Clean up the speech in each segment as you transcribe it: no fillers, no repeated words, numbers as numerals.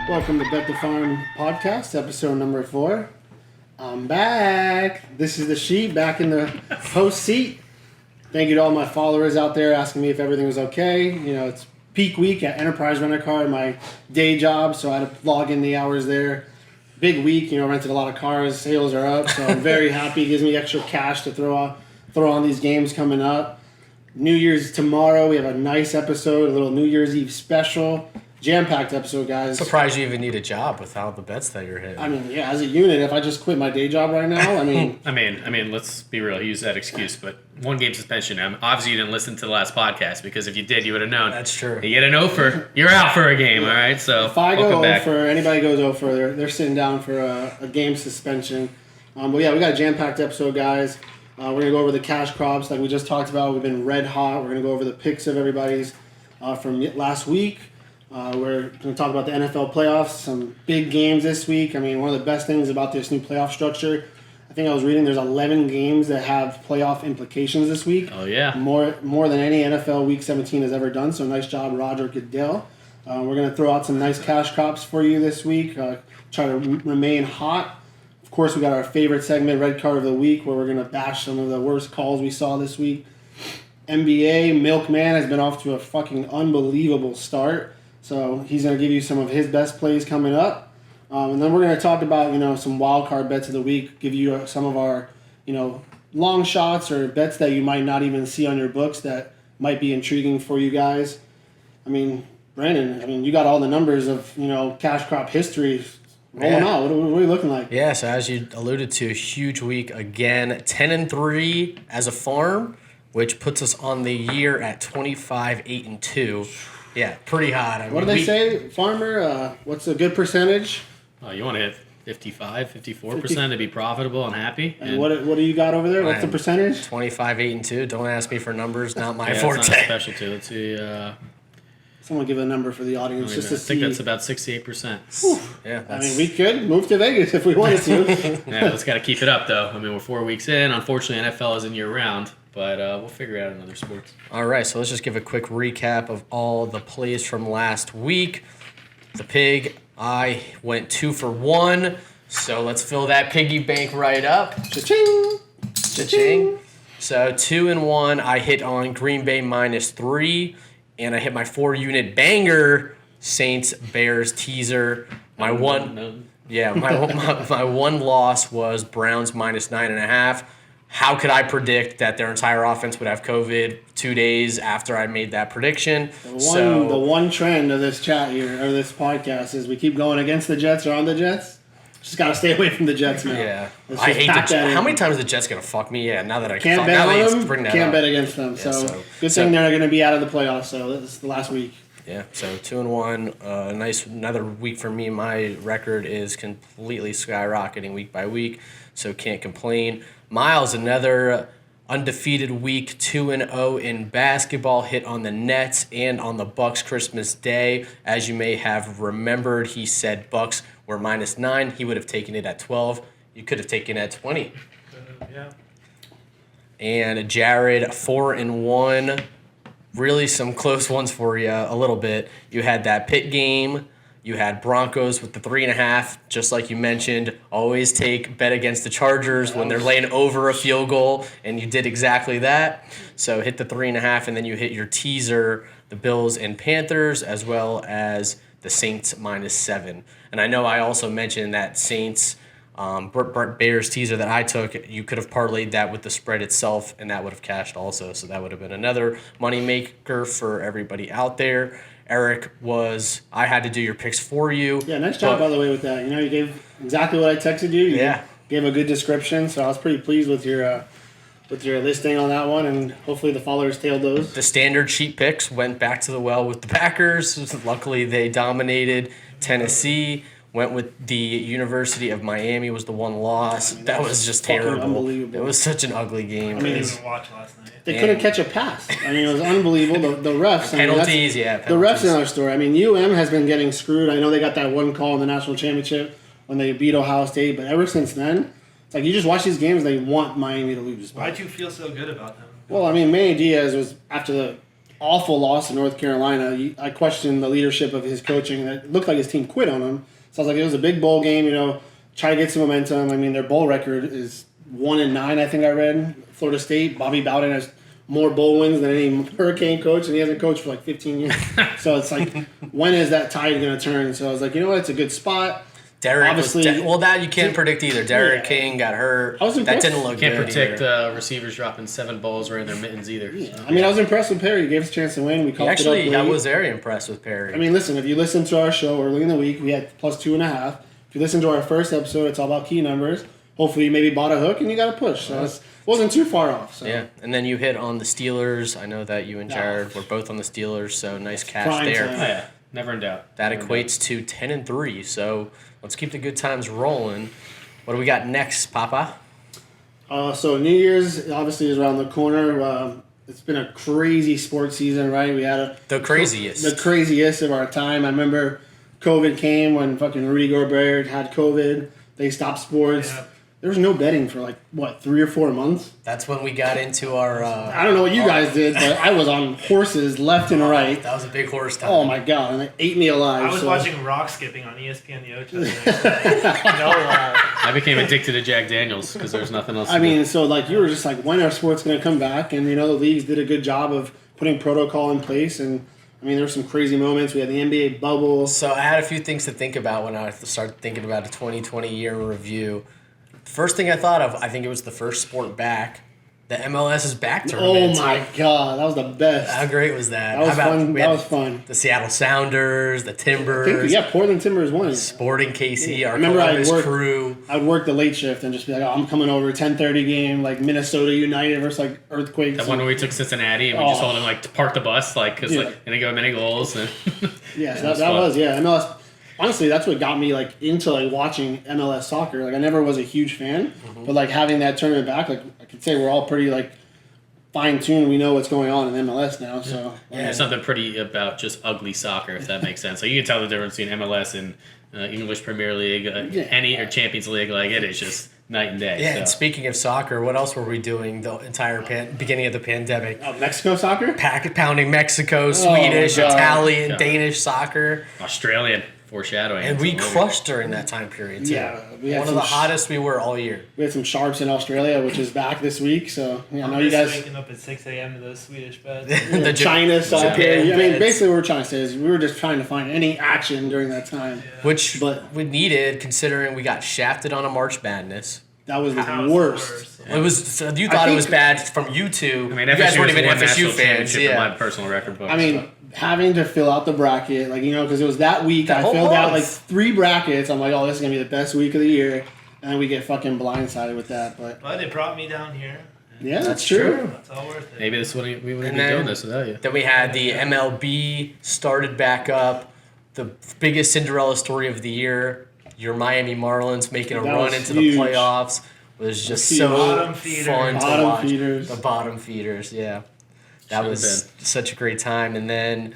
Welcome to Bet the Farm podcast, episode number 4. I'm back. This is the sheep back in the host seat. Thank you to all my followers out there asking me if everything was okay. You know, it's peak week at Enterprise Rent-A-Car, my day job, so I had to log in the hours there. Big week, rented a lot of cars. Sales are up, so I'm very happy. It gives me extra cash to throw on these games coming up. New Year's tomorrow. We have a nice episode, a little New Year's Eve special. Jam-packed episode, guys. Surprised you even need a job with all the bets that you're hitting. I mean, yeah, as a unit, if I just quit my day job right now, I mean, let's be real. He used that excuse, but 1 game suspension. Obviously, you didn't listen to the last podcast because if you did, you would have known. That's true. You get an offer, you're out for a game. All right, so if I go back. over, anybody goes over, they're sitting down for a game suspension. But yeah, we got a jam-packed episode, guys. We're gonna go over the cash crops like we just talked about. We've been red hot. We're gonna go over the picks of everybody's from last week. We're going to talk about the NFL playoffs, some big games this week. I mean, one of the best things about this new playoff structure, I think I was reading there's 11 games that have playoff implications this week. Oh, yeah. More than any NFL Week 17 has ever done, so nice job, Roger Goodell. We're going to throw out some nice cash crops for you this week, try to remain hot. Of course, we got our favorite segment, Red Card of the Week, where we're going to bash some of the worst calls we saw this week. NBA, Milkman has been off to a fucking unbelievable start. So he's going to give you some of his best plays coming up. And then we're going to talk about, some wild card bets of the week, give you some of our, long shots or bets that you might not even see on your books that might be intriguing for you guys. I mean, Brandon, you got all the numbers of, cash crop history rolling out. What are we looking like? Yeah, so as you alluded to, huge week again. 10-3 as a farm, which puts us on the year at 25-8-2. Yeah, pretty hot. What do they say, Farmer? What's a good percentage? Oh, you want to hit 55, 54% to be profitable and happy. And what do you got over there? What's the percentage? 25-8-2. Don't ask me for numbers. Not my yeah, forte. It's not a specialty. Let's see. Someone give a number for the audience just to see. I think that's about 68%. Yeah, we could move to Vegas if we wanted to. Yeah, let's got to keep it up, though. I mean, we're 4 weeks in. Unfortunately, NFL isn't year-round. But we'll figure out another sports. All right, so let's just give a quick recap of all the plays from last week. The pig, I went 2 for 1. So let's fill that piggy bank right up. Cha-ching! Cha-ching. So 2-1, I hit on Green Bay -3. And I hit my 4-unit banger, Saints Bears teaser. My one loss was Browns -9.5. How could I predict that their entire offense would have COVID 2 days after I made that prediction? The one trend of this chat here, or this podcast, is we keep going against the Jets or on the Jets. Just got to stay away from the Jets now. Yeah. I hate the Jets. How many times are the Jets going to fuck me? Yeah, now that I can't bet on them, can't bet against them. Yeah, so good thing they're going to be out of the playoffs, so this is the last week. Yeah, so 2-1, another week for me. My record is completely skyrocketing week by week, so can't complain. Miles, another undefeated week, 2-0 in basketball, hit on the Nets and on the Bucks Christmas Day. As you may have remembered, he said Bucks were -9. He would have taken it at 12. You could have taken it at 20. Yeah. And Jared, 4-1. Really some close ones for you a little bit. You had that Pitt game. You had Broncos with the 3.5, just like you mentioned. Always bet against the Chargers when they're laying over a field goal, and you did exactly that. So hit the 3.5, and then you hit your teaser, the Bills and Panthers, as well as the Saints -7. And I know I also mentioned that Saints Bears teaser that I took. You could have parlayed that with the spread itself, and that would have cashed also. So that would have been another money maker for everybody out there. Eric, I had to do your picks for you. Yeah, nice job, by the way, with that. You gave exactly what I texted you. You gave a good description, so I was pretty pleased with your listing on that one, and hopefully the followers tailed those. The standard sheet picks went back to the well with the Packers. Luckily, they dominated Tennessee. Went with the University of Miami was the one loss. That was just terrible. Unbelievable. It was such an ugly game. I didn't even watch last night. They couldn't catch a pass. It was unbelievable. The refs. Penalties. The refs in our story. UM has been getting screwed. I know they got that one call in the national championship when they beat Ohio State, but ever since then, it's like you just watch these games, they want Miami to lose. Why'd you feel so good about them? Well, Manny Diaz was after the awful loss to North Carolina. I questioned the leadership of his coaching, and it looked like his team quit on him. So I was like, it was a big bowl game, try to get some momentum. I mean, their bowl record is 1-9, I think I read. Florida State, Bobby Bowden has more bowl wins than any Hurricane coach, and he hasn't coached for like 15 years. So it's like, when is that tide going to turn? So I was like, you know what, it's a good spot. Derek Obviously, that you can't predict either. Derek King got hurt. I was That impressed. didn't look Can't good predict either. receivers dropping 7 balls right in their mittens either. So. I mean, I was impressed with Perry. He gave us a chance to win. We coughed it up Actually, I late. was very impressed with Perry. I mean, listen, if you listen to our show early in the week, we had plus 2.5. If you listen to our first episode, it's all about key numbers. Hopefully, you maybe bought a hook and you got a push. So it wasn't too far off. So. yeah, and then you hit on the Steelers. I know that you and Jared were both on the Steelers, so nice cash Prime there. time. Oh, yeah. Never in doubt. That Never in equates to 10-3. So let's keep the good times rolling. What do we got next, Papa? So New Year's obviously is around the corner. It's been a crazy sports season, right? We had The craziest. the craziest of our time. I remember COVID came when fucking Rudy Gobert had COVID. They stopped sports. Yeah. There was no betting for 3 or 4 months. That's when we got into our. I don't know what you guys did, but I was on horses left and right. That was a big horse time. Oh my god, and it ate me alive. I was so- watching rock skipping on ESPN The Ocho. No lie. I became addicted to Jack Daniels because there's nothing else. I to do. mean, so you were just like, when are sports going to come back? And the leagues did a good job of putting protocol in place. And I mean, there were some crazy moments. We had the NBA bubble. So I had a few things to think about when I started thinking about a 2020 year in review. First thing I thought of, I think it was the first sport back. The MLS is back Oh tournament. my god, that was the best. How great was that? That was How about fun. we That had was fun. The Seattle Sounders, the I think, Timbers, yeah, Portland Timbers won. Sporting KC, our Remember I Columbus worked- crew. I'd work the late shift and just be like, oh, I'm coming over 10:30 game, Minnesota United versus Earthquakes. that one where we took Cincinnati and we just Oh. told him to park the bus because Yeah. they didn't go many goals. And Yeah, it so was that fun. was MLS. Honestly, that's what got me into watching MLS soccer. I never was a huge fan, but having that tournament back, I could say we're all pretty fine tuned. We know what's going on in MLS now. So There's something pretty about just ugly soccer, if that makes sense. You can tell the difference between MLS and English Premier League, any or Champions League. It is just night and day. Yeah, so. and speaking of soccer, what else were we doing the entire beginning of the pandemic? Mexico soccer. Pounding Mexico, Swedish, my God. Italian, God. Danish soccer. Australian foreshadowing. And we Absolutely. crushed during that time period, too. Yeah, we had One of some the hottest we were all year. We had some sharps in Australia, which is back this week. So I know you guys. waking up at 6 a.m. to those Swedish beds. The China soccer. Japan I mean, beds. basically, what we're trying to say is we were just trying to find any action during that time. Which But- we needed, considering we got shafted on a March Madness. That was the That was the worst. It was. So you thought it was think- bad from you two. I mean, you guys FSU weren't was even one FSU national fans. championship in my Yeah. personal record book. I mean, having to fill out the bracket, because it was that week, That I whole filled out month. 3 brackets. I'm like, oh, this is gonna be the best week of the year, and then we get fucking blindsided with that. But But it brought me down here. yeah, That's that's true. true. That's all worth it. maybe this wouldn't we wouldn't And be then- doing this without you. Then we had the MLB started back up. The biggest Cinderella story of the year. Your Miami Marlins making a That run was into huge. the playoffs was just The so bottom feeders. fun to Bottom watch. feeders. The bottom feeders, yeah. That Should've was such a great time. And then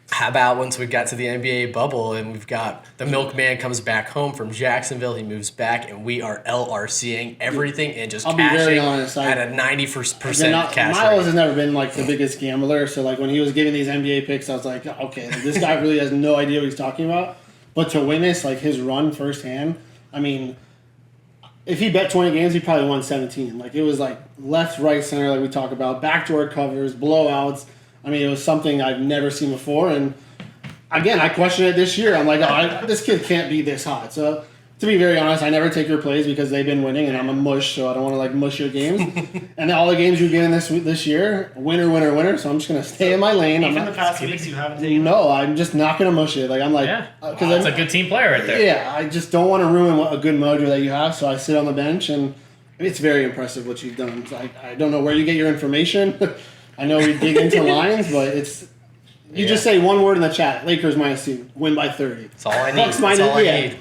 how about once we got to the NBA bubble and we've got the milkman comes back home from Jacksonville, he moves back, and we are LRCing everything and just I'll be cashing very honest, at a 90% Miles cash has rate. never been the biggest gambler, so when he was giving these NBA picks, I was like, okay, this guy really has no idea what he's talking about. But to witness his run firsthand, I mean, if he bet 20 games, he probably won 17. It was left, right, center, we talk about, backdoor covers, blowouts. I mean, it was something I've never seen before, and again, I question it this year. I'm like, this kid can't be this hot. So, to be very honest, I never take your plays because they've been winning, and I'm a mush, so I don't want to mush your games. And all the games you've given this year, winner. So I'm just gonna stay in my lane. I'm Even the not, past weeks, you haven't taken. no, I'm just not gonna mush it. I'm like, Yeah, because that's a good team player right there. yeah, I just don't want to ruin a good mojo that you have. So I sit on the bench, and it's very impressive what you've done. So I don't know where you get your information. I know we dig into lines, but it's. You just say one word in the chat. Lakers -2, win by 30. That's all I need. Bucks That's all I yeah. need.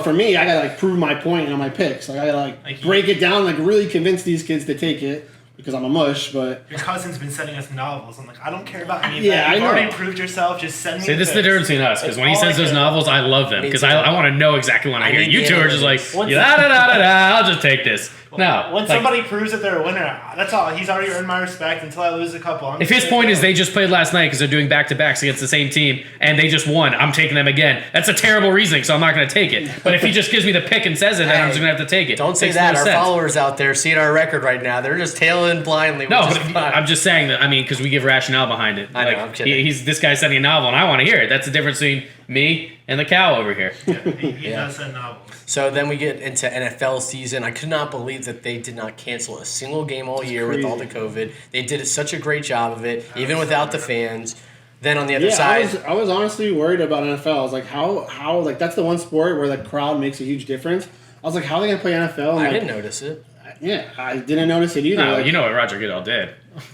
For me, I gotta prove my point on my picks. I gotta break it down, really convince these kids to take it because I'm a mush. But Your cousin's been sending us novels. I'm like, I don't care about any of Yeah, that. You've I know. already proved yourself. Just send me. See, this is the picks. difference between us, because when he That's all sends I those care. novels, I love them, Me because too. I want to know exactly what I hear. need You the two are just like, analytics. da da da da da, I'll just take this. No. When like, somebody proves that they're a winner, that's all. He's already earned my respect until I lose a couple. if his point is they just played last night because they're doing back-to-backs against the same team and they just won, I'm taking them again. That's a terrible reasoning, so I'm not going to take it. But if he just gives me the pick and says it, then I'm just going to have to take it. Don't say Makes that. no Our sense. followers out there seeing our record right now, they're just tailing blindly. No, which but is fine. I'm just saying that. I mean, because we give rationale behind it. I know, Like, I'm kidding. He's this guy's sending a novel, and I want to hear it. That's the difference between me and the cow over here. He Yeah. does send novels. So then we get into NFL season. I could not believe that they did not cancel a single game all year with all the COVID. They did such a great job of it, even without the fans. Then on the other Yeah, side, I was honestly worried about NFL. I was like, how like that's the one sport where the crowd makes a huge difference. I was like, how are they gonna play NFL? And I like, didn't notice it. Yeah, I didn't notice it either. No, Like, you know what Roger Goodell did.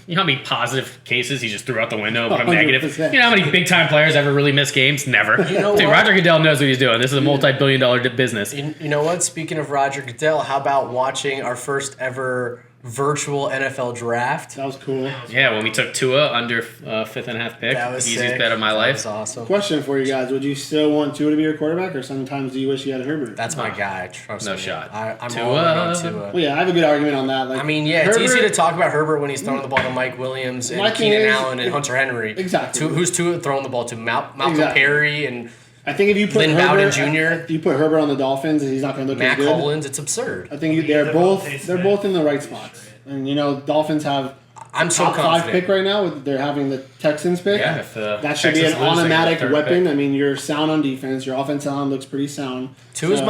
You know how many positive cases he just threw out the window, put them negative? 100%. You know how many big-time players ever really miss games? Never. know Dude, what? Roger Goodell knows what he's doing. This is a multi-billion-dollar business. You know what? Speaking of Roger Goodell, how about watching our first ever virtual NFL draft? that was cool. Yeah, when we took Tua under 5.5 pick, That was easiest sick. bet of my That life. was awesome. Question for you guys: would you still want Tua to be your quarterback, or sometimes do you wish you had Herbert? That's my guy. Trust No me. shot. I'm Tua. all in on Tua. Well, yeah, I have a good argument on that. Like, I mean, yeah, it's Herbert- easy to talk about Herbert when he's throwing the ball to Mike Williams and My thing Keenan is- Allen and Hunter Henry. Exactly. Who's Tua throwing the ball to? Malcolm Exactly. Perry and I think if you put Lynn Herbert, Bowden Jr., if you put Herbert on the Dolphins, he's not going to look Matt as good. Collins. It's absurd. I think They're both they're both in the right spots, and Dolphins have I'm so top 5 confident. pick right now. They're having the Texans pick. Yeah, if, That should be Texas an loses, they get the automatic third weapon. pick. I mean, you're sound on defense. Your offensive line looks pretty sound. Tua's So,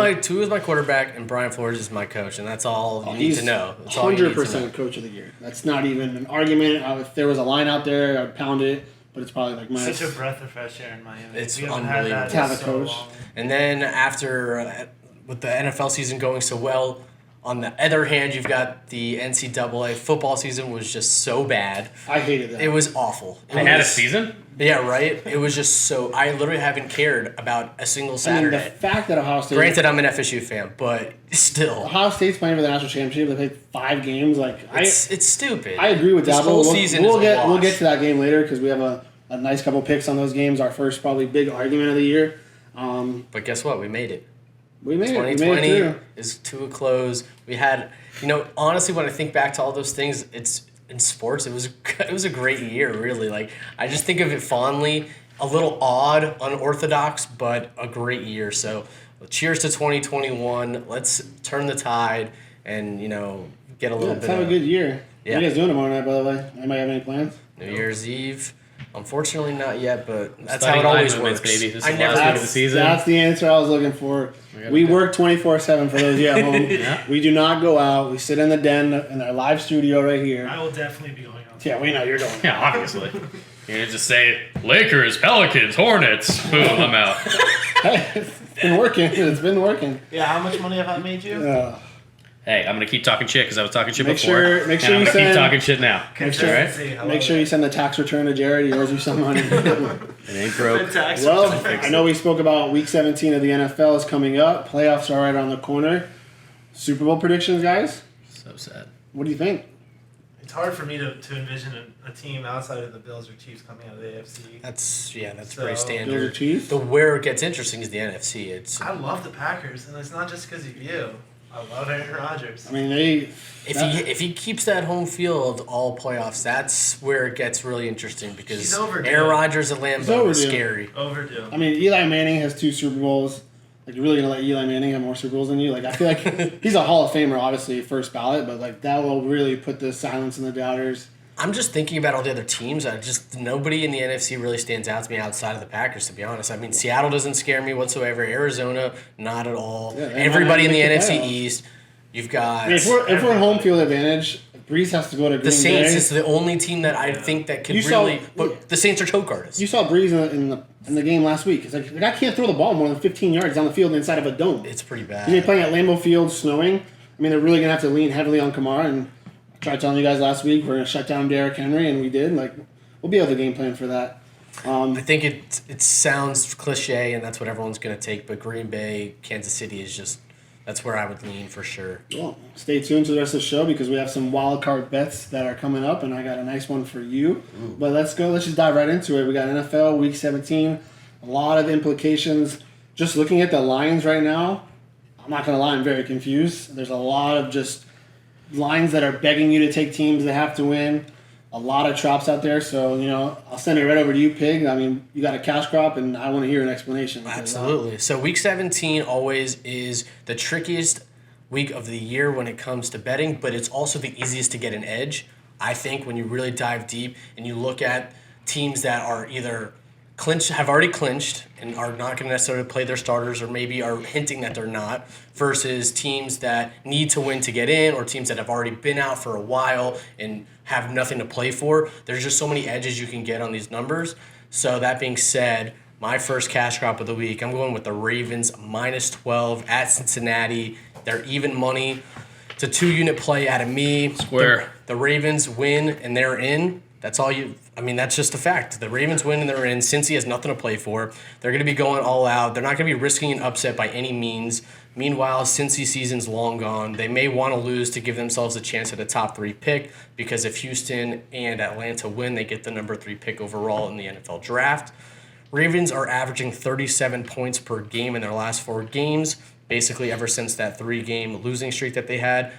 my quarterback, and Brian Flores is my coach, and that's all you need he's to know. That's all you need to know. 100% coach of the year. That's not even an argument. If there was a line out there, I'd pound it. But it's probably like Such a breath of fresh air in Miami. It's We haven't had that unbelievable. To have in a so coach. long. And then after, with the NFL season going so well, on the other hand, you've got the NCAA football season was just so bad. I hated that. It was awful. It They had a was- season? Yeah, right. It was just so. I literally haven't cared about a single I mean, Saturday. the fact that Ohio State. Granted, I'm an FSU fan, but still, Ohio State's playing for the national championship. They played 5 games. Like it's stupid. I agree with this that. but whole we'll, season we'll is a get we'll wash. get to that game later because we have a nice couple picks on those games. Our first probably big argument of the year. But guess what? We made it. We made it. We made it 2020 through. is to a close. We had, honestly, when I think back to all those things, it's in sports. It was a great year, really. Like I just think of it fondly. A little odd, unorthodox, but a great year. So, cheers to 2021. Let's turn the tide and get a little Let's bit have a of good year. Yeah. What are you guys doing tomorrow night, by the way? Anybody have any plans? New Year's Eve. Unfortunately, not yet, but that's Studying how it line always movements, works. baby. This I is never. last week of the season. That's the answer I was looking for. We work 24/7 for those of you at home. Yeah. We do not go out. We sit in the den in our live studio right here. I will definitely be going on. Yeah, we know you're going. Yeah, obviously. You can just say Lakers, Pelicans, Hornets. Boom, I'm out. It's been working. It's been working. Yeah, how much money have I made you? Hey, I'm gonna keep talking shit because I was talking shit Make before. sure and you I'm gonna send- keep talking shit now. Consistency. I Make love sure it. you send the tax return to Jared. He owes you some money. It ain't broke. Tax Well, return. I know we spoke about Week 17 of the NFL is coming up. Playoffs are right around the corner. Super Bowl predictions, guys. So sad. What do you think? It's hard for me to envision a team outside of the Bills or Chiefs coming out of the AFC. That's So, pretty Bills or standard. Chiefs? Where it gets interesting is the NFC. It's I love the Packers, and it's not just because of you. I love Aaron Rodgers. I mean, they. if he keeps that home field all playoffs, that's where it gets really interesting because He's overdue. Aaron Rodgers at He's Lambeau is overdue. scary. Overdue. I mean, Eli Manning has 2 Super Bowls. Like, you're really gonna let Eli Manning have more Super Bowls than you? Like, I feel like he's a Hall of Famer, obviously first ballot, but like that will really put the silence in the doubters. I'm just thinking about all the other teams. Nobody in the NFC really stands out to me outside of the Packers, to be honest. I mean, Seattle doesn't scare me whatsoever. Arizona, not at all. Yeah, they Everybody might in the make the NFC playoffs. East. You've got I mean, if we're in home field advantage, Breeze has to go to Green the Saints Bay. is the only team that I think that could You saw- really. But the Saints are choke artists. You saw Breeze in the game last week. It's like the guy can't throw the ball more than 15 yards down the field inside of a dome. It's pretty He's gonna bad. be playing at Lambeau Field, snowing. I mean, they're really gonna have to lean heavily on Kamara. And I tried telling you guys last week we're gonna shut down Derrick Henry, and we did. Like, we'll be able to game plan for that. I think it sounds cliche, and that's what everyone's going to take. But Green Bay, Kansas City is just that's where I would lean for sure. Well, stay tuned to the rest of the show because we have some wild card bets that are coming up, and I got a nice one for you. But let's go. Let's just dive right into it. We got NFL Week 17. A lot of implications. Just looking at the lines right now, I'm not gonna lie, I'm very confused. There's a lot of just lines that are begging you to take teams that have to win. A lot of drops out there, so I'll send it right over to you, Pig. I mean, you got a cash crop, and I want to hear an explanation. Absolutely. So week 17 always is the trickiest week of the year when it comes to betting, but it's also the easiest to get an edge. I think when you really dive deep and you look at teams that are either have already clinched and are not going to necessarily play their starters, or maybe are hinting that they're not, versus teams that need to win to get in, or teams that have already been out for a while and have nothing to play for. There's just so many edges you can get on these numbers. So that being said, my first cash crop of the week, I'm going with the Ravens minus 12 at Cincinnati. They're even money. It's a 2-unit play out of me. Square. The Ravens win and they're in. That's that's just a fact. The Ravens win and they're in. Cincy has nothing to play for. They're going to be going all out. They're not going to be risking an upset by any means. Meanwhile, Cincy season's long gone. They may want to lose to give themselves a chance at a top 3 pick, because if Houston and Atlanta win, they get the number 3 pick overall in the NFL draft. Ravens are averaging 37 points per game in their last 4 games, basically ever since that 3-game losing streak that they had.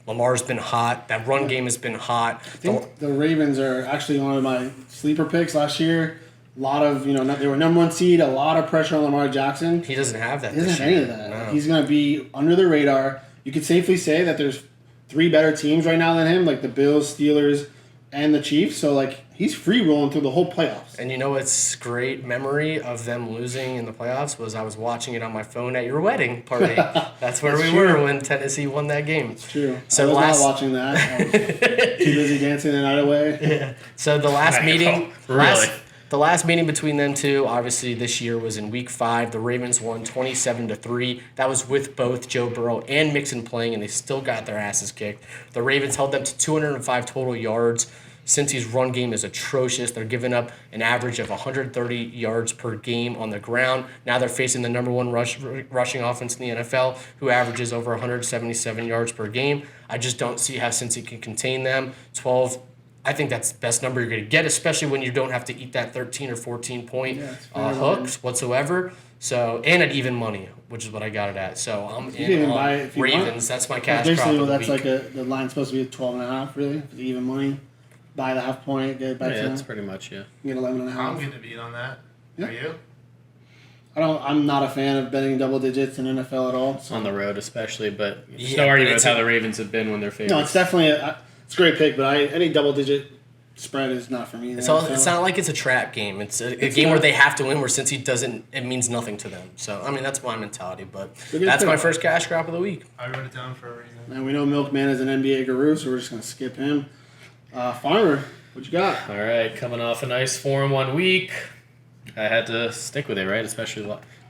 Lamar's been hot. That run game has been hot. I think the Ravens are actually one of my sleeper picks last year. A lot of, they were number 1 seed, a lot of pressure on Lamar Jackson. He doesn't have that. He doesn't have any of that. No. He's going to be under the radar. You could safely say that there's 3 better teams right now than him, like the Bills, Steelers, and the Chiefs. So, he's free rolling through the whole playoffs. And what's great memory of them losing in the playoffs was I was watching it on my phone at your wedding party. That's where we were when Tennessee won that game. It's true. So I was not watching that. I was too busy dancing the night away. Yeah. So the last meeting, Really? The last meeting between them two, obviously this year, was in Week 5. The Ravens won 27-3. That was with both Joe Burrow and Mixon playing, and they still got their asses kicked. The Ravens held them to 205 total yards. Cincy's run game is atrocious. They're giving up an average of 130 yards per game on the ground. Now they're facing the number 1 rushing offense in the NFL, who averages over 177 yards per game. I just don't see how Cincy can contain them. 12, I think that's the best number you're going to get, especially when you don't have to eat that 13 or 14 point hooks whatsoever. So, and at even money, which is what I got it at. So I'm in on Ravens. That's my cash crop basically, of the that's week. the line's supposed to be at 12.5, really, for the even money. Buy the half point, get it back Yeah, to that's pretty much, yeah. get 11.5. I'm going to beat on that. Yeah. Are you? I'm not a fan of betting double digits in NFL at all. So. On the road especially, but there's Yeah, no but argument with it's how the Ravens have been when they're favorites. No, it's definitely it's a great pick, but any double digit spread is not for me. It's not like it's a trap game. It's a game where they have to win, where Cincy doesn't, it means nothing to them. So, that's my mentality, but that's my first cash crop of the week. I wrote it down for a reason. And we know Milkman is an NBA guru, so we're just going to skip him. Farmer, what you got? All right, coming off a nice 4-1 week, I had to stick with it, right? Especially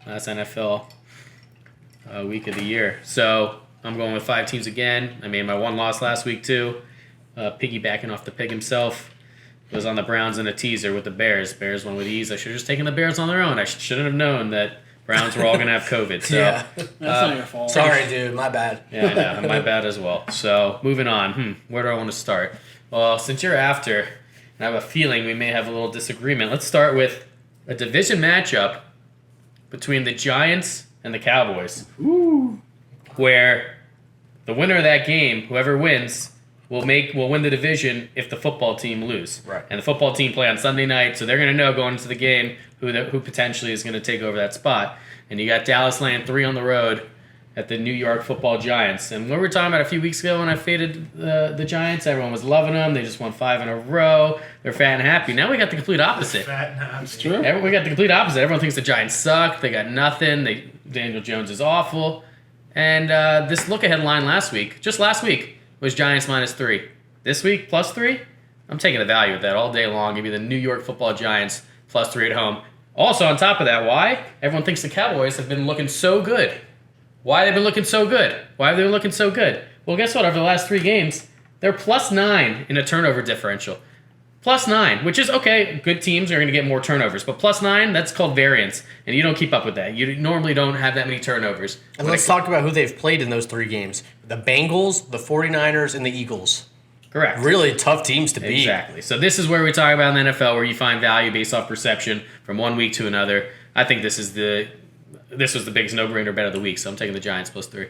last NFL week of the year. So I'm going with 5 teams again. I made my 1 loss last week too. Piggybacking off the pig himself. Was on the Browns in a teaser with the Bears. Bears won with ease. I should have just taken the Bears on their own. I shouldn't have known that Browns were all going to have COVID. So Yeah. That's not your fault. Sorry, dude. My bad. yeah, I know. My bad as well. So, moving on. Where do I want to start? Well, since you're after, and I have a feeling we may have a little disagreement, let's start with a division matchup between the Giants and the Cowboys. Ooh. Where the winner of that game, whoever wins, will win the division if the football team lose. Right. And the football team play on Sunday night, so they're going to know going into the game who potentially is going to take over that spot. And you got Dallas laying 3 on the road at the New York Football Giants. And we were talking about a few weeks ago when I faded the Giants, everyone was loving them. They just won 5 in a row. They're fat and happy. Now we got the complete opposite. Fat and happy. It's true. We got the complete opposite. Everyone thinks the Giants suck. They got nothing. Daniel Jones is awful. And this look-ahead line last week was Giants -3. This week, +3? I'm taking the value of that all day long. Give me the New York Football Giants +3 at home. Also, on top of that, why? Everyone thinks the Cowboys have been looking so good. Why have they been looking so good? Why have they been looking so good? Well, guess what? Over the last 3 games, they're +9 in a turnover differential. +9, which is okay. Good teams are going to get more turnovers, but +9, that's called variance, and you don't keep up with that. You normally don't have that many turnovers. And let's talk about who they've played in those 3 games. The Bengals, the 49ers, and the Eagles. Correct. Really tough teams to beat. Exactly. So this is where we talk about in the NFL, where you find value based off perception from one week to another. I think this was the biggest no-brainer bet of the week, so I'm taking the Giants +3.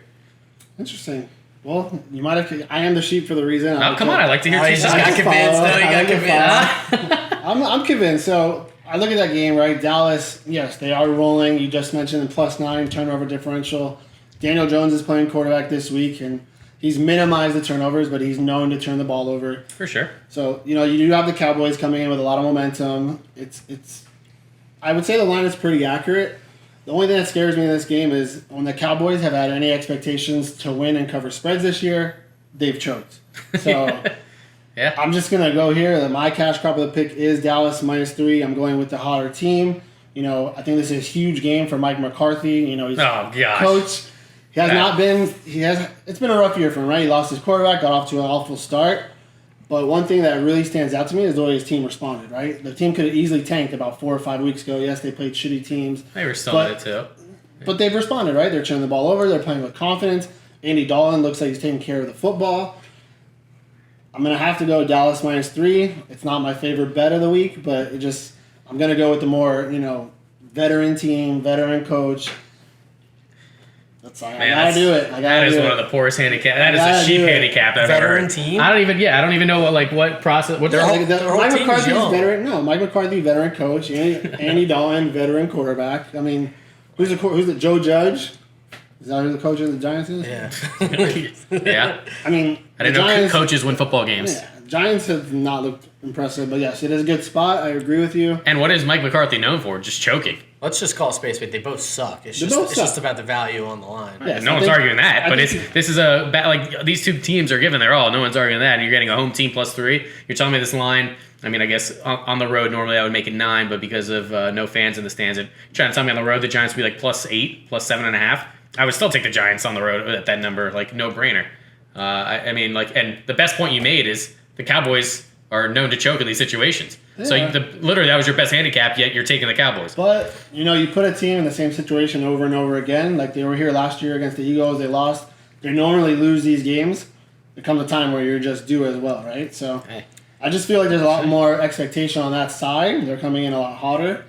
Interesting. Well, you might have. I am the sheep for the reason. Oh, come on. I like to hear Oh, two he's just sides. got convinced. follow. Though. He I got like to convinced. I'm convinced. So I look at that game, right? Dallas, yes, they are rolling. You just mentioned the +9 turnover differential. Daniel Jones is playing quarterback this week, and he's minimized the turnovers, but he's known to turn the ball over. For sure. So, you do have the Cowboys coming in with a lot of momentum. I would say the line is pretty accurate. The only thing that scares me in this game is when the Cowboys have had any expectations to win and cover spreads this year, they've choked. So Yeah. I'm just going to go here. My cash crop of the pick is Dallas -3. I'm going with the hotter team. I think this is a huge game for Mike McCarthy. He's Oh, gosh. coach. He has not been. It's been a rough year for him, right? He lost his quarterback, got off to an awful start. But one thing that really stands out to me is the way his team responded, right? The team could have easily tanked about 4 or 5 weeks ago. Yes, they played shitty teams. They were still But- in it, too. But they've responded, right? They're turning the ball over. They're playing with confidence. Andy Dalton looks like he's taking care of the football. I'm going to have to go Dallas -3. It's not my favorite bet of the week, but I'm going to go with the more, veteran team, veteran coach. I gotta do it. That is one of the poorest handicap. That is a gotta sheep do it. handicap I've ever Veteran heard. team? I don't even know what process. What's Their whole- Mike team is McCarthy's young. veteran. No, Mike McCarthy, veteran coach. Andy Dalton, veteran quarterback. I mean, who's the Joe Judge? Is that who the coach of the Giants is? Yeah. Yeah. I mean, I didn't know coaches win football games. Yeah, Giants have not looked impressive, but yes, it is a good spot. I agree with you. And what is Mike McCarthy known for? Just choking. Let's just call a space, but they both suck. It's They just both it's suck. just about the value on the line. Yes, No I one's think- arguing that, I but think- this is these two teams are giving their all. No one's arguing that, and you're getting a home team +3. You're telling me this line. I mean, I guess on the road normally I would make it 9, but because of no fans in the stands, and you're trying to tell me on the road the Giants would be like +8, +7.5. I would still take the Giants on the road at that number, like no brainer. I mean, and the best point you made is the Cowboys are known to choke in these situations. So Yeah. literally that was your best handicap, yet you're taking the Cowboys. But you put a team in the same situation over and over again. Like they were here last year against the Eagles, they lost. They normally lose these games. There comes a time where you're just due as well, right? So Hey. I just feel like there's a lot more expectation on that side. They're coming in a lot hotter.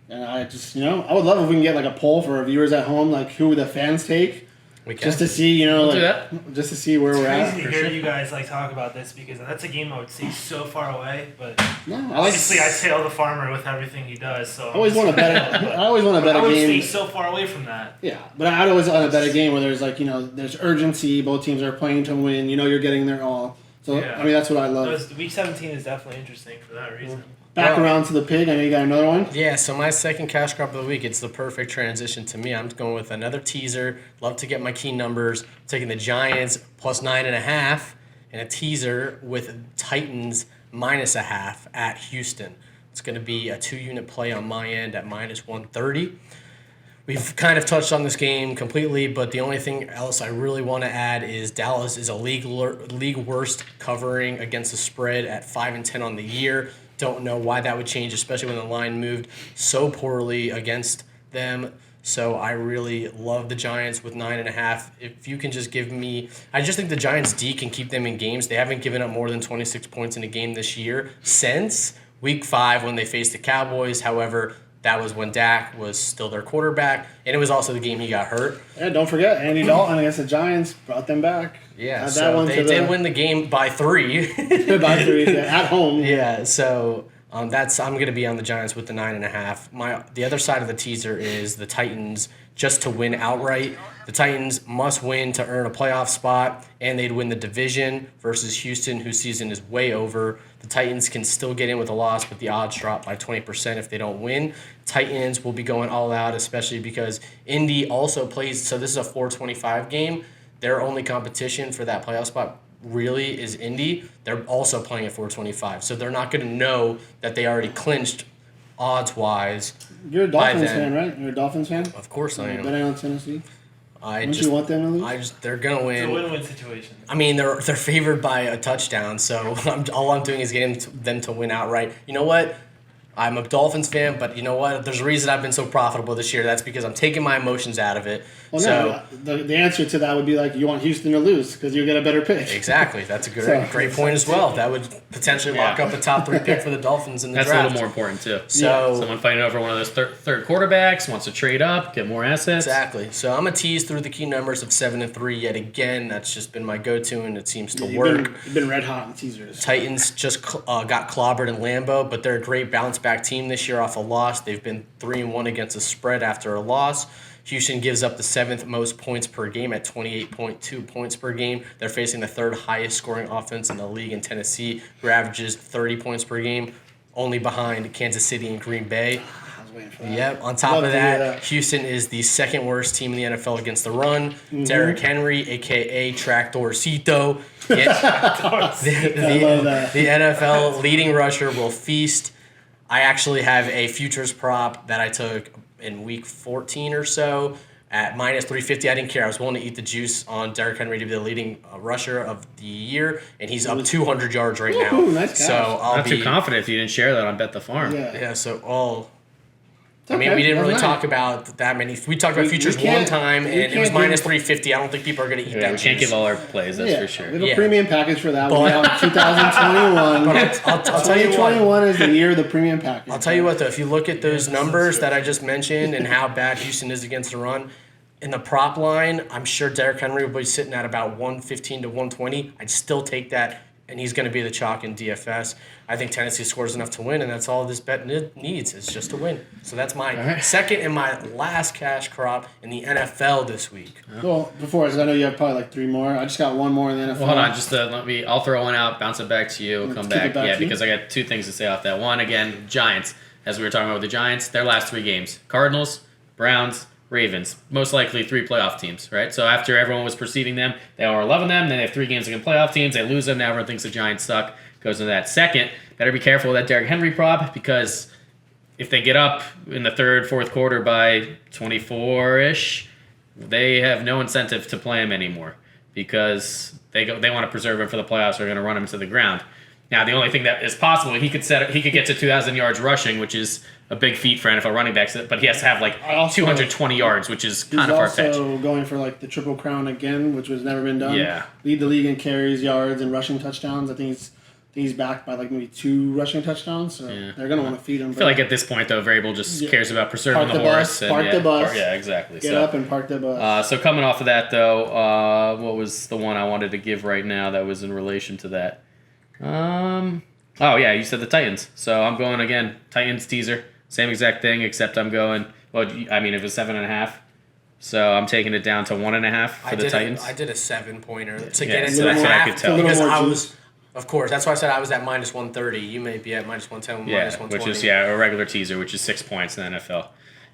And I just, I would love if we can get like a poll for our viewers at home, like who the fans take, We can. just to see, We'll do that. just to see where we're at. Crazy to hear you guys talk about this because that's a game I would see so far away. But No, I like. obviously, I tail the farmer with everything he does. So I always want to bet. I always want to bet I a would stay game. so far away from that. Yeah, but I'd always want to bet a game where there's there's urgency. Both teams are playing to win. You're getting their all. So Yeah. I mean, that's what I love. Week 17 is definitely interesting for that reason. Back Well- around to the pig. I know you got another one. Yeah, so my second cash crop of the week, it's the perfect transition to me. I'm going with another teaser. Love to get my key numbers. Taking the Giants +9.5 and a teaser with Titans -0.5 at Houston. It's going to be a 2-unit play on my end at -130. We've kind of touched on this game completely, but the only thing else I really want to add is Dallas is a league worst covering against the spread at 5-10 on the year. Don't know why that would change, especially when the line moved so poorly against them. So I really love the Giants with 9.5. If you can just give me, I just think the Giants D can keep them in games. They haven't given up more than 26 points in a game this year since Week 5 when they faced the Cowboys. However, that was when Dak was still their quarterback, and it was also the game he got hurt. Yeah, don't forget Andy Dalton against the Giants brought them back. Yeah, Add so they did win the game by 3. by 3 at home. Yeah, so I'm going to be on the Giants with the 9.5. The other side of the teaser is the Titans just to win outright. The Titans must win to earn a playoff spot, and they'd win the division versus Houston, whose season is way over. The Titans can still get in with a loss, but the odds drop by 20% if they don't win. Titans will be going all out, especially because Indy also plays. So this is a 425 game. Their only competition for that playoff spot really is Indy. They're also playing at 425, so they're not going to know that they already clinched odds-wise. You're a Dolphins then. fan, right? You're a Dolphins fan. Of course I am. Betting on Tennessee. I Don't just, you want them to lose? they're gonna It's a win. win-win situation. I mean, they're favored by a touchdown, so all I'm doing is getting them to win outright. You know what? I'm a Dolphins fan, but you know what? There's a reason I've been so profitable this year. That's because I'm taking my emotions out of it. Well, So no, the answer to that would be like you want Houston to lose because you get a better pick. exactly, that's a good, So- great point as well. That would potentially lock Yeah. up a top 3 pick for the Dolphins in the That's a draft. little more important too. So Someone fighting over one of those third quarterbacks wants to trade up, get more assets. exactly. So I'm gonna tease through the key numbers of 7 and 3 yet again. That's just been my go-to, and it seems to work. You've been red hot in teasers. Titans just got clobbered in Lambeau, but they're a great bounce back team this year off a loss. They've been 3-1 against the spread after a loss. Houston gives up the 7th most points per game at 28.2 points per game. They're facing the 3rd highest scoring offense in the league in Tennessee, who averages 30 points per game, only behind Kansas City and Green Bay. I was waiting for that. Yep. On top Love of to hear that, Houston is the 2nd worst team in the NFL against the run. Derrick Henry, aka Tractorcito, love that. the NFL leading rusher will feast. I actually have a futures prop that I took in week 14 or so at minus 350. I didn't care. I was willing to eat the juice on Derrick Henry to be the leading rusher of the year, and he's up 200 yards right now. Woohoo, nice so catch. I'll Not be too confident if you didn't share that on Bet the Farm. Yeah. yeah. So all. It's I mean, okay. we didn't really Doesn't talk matter. about that many. We talked about We futures can't- one time, we and it was can't minus give- 350. I don't think people are going to eat Yeah, that. we can't juice. give all our plays, that's for sure. We have a Yeah. premium package for that. But- We're out in 2021. But I'll tell you what. 2021 is the year of the premium package. I'll tell you what though, if you look at those numbers that I just mentioned and how bad Houston is against the run, in the prop line, I'm sure Derrick Henry will be sitting at about 115 to 120. I'd still take that, and he's going to be the chalk in DFS. I think Tennessee scores enough to win, and that's all this bet needs is just to win. So that's my right. second and my last cash crop in the NFL this week. Well, before, I know you have probably like 3 more. I just got 1 more in the NFL. Well, hold on, just I'll throw one out, bounce it back to you, come Keep back. it back Yeah, to you? because I got 2 things to say off that. One, again, Giants. As we were talking about with the Giants, their last 3 games: Cardinals, Browns, Ravens. Most likely 3 playoff teams, right? So after everyone was preceding them, they are 11 them. Then they have 3 games against playoff teams. They lose them. Now everyone thinks the Giants suck. Goes into that. Second, better be careful with that Derrick Henry prop because if they get up in the 3rd, 4th quarter by 24-ish, they have no incentive to play him anymore because they want to preserve him for the playoffs. They're going to run him to the ground. Now, the only thing that is possible, he could get to 2,000 yards rushing, which is a big feat for NFL running backs, but he has to have like Also- 220 yards, which is He's kind of far-fetched. also going for like the Triple Crown again, which was never been done. Yeah. Lead the league in carries, yards, and rushing touchdowns. I think he's backed by like maybe 2 rushing touchdowns, so Yeah. they're going to want to feed him. I feel like at this point, though, Variable just Yeah. cares about preserving Park the the horse. bus, And, park yeah, the bus. Yeah, exactly. Get So, up and park the bus. so coming off of that, though, what was the one I wanted to give right now that was in relation to that? Oh, yeah, you said the Titans. So I'm going again, Titans teaser. Same exact thing, except I'm going, well, I mean, it was 7.5. So I'm taking it down to 1.5 for the Titans. I did a 7-pointer to Yeah, get into so the that's what I half could tell. A little because more I juice. was, of course, that's why I said I was at minus 130. You may be at minus 110, Yeah, minus 120. which is a regular teaser, which is 6 points in the NFL.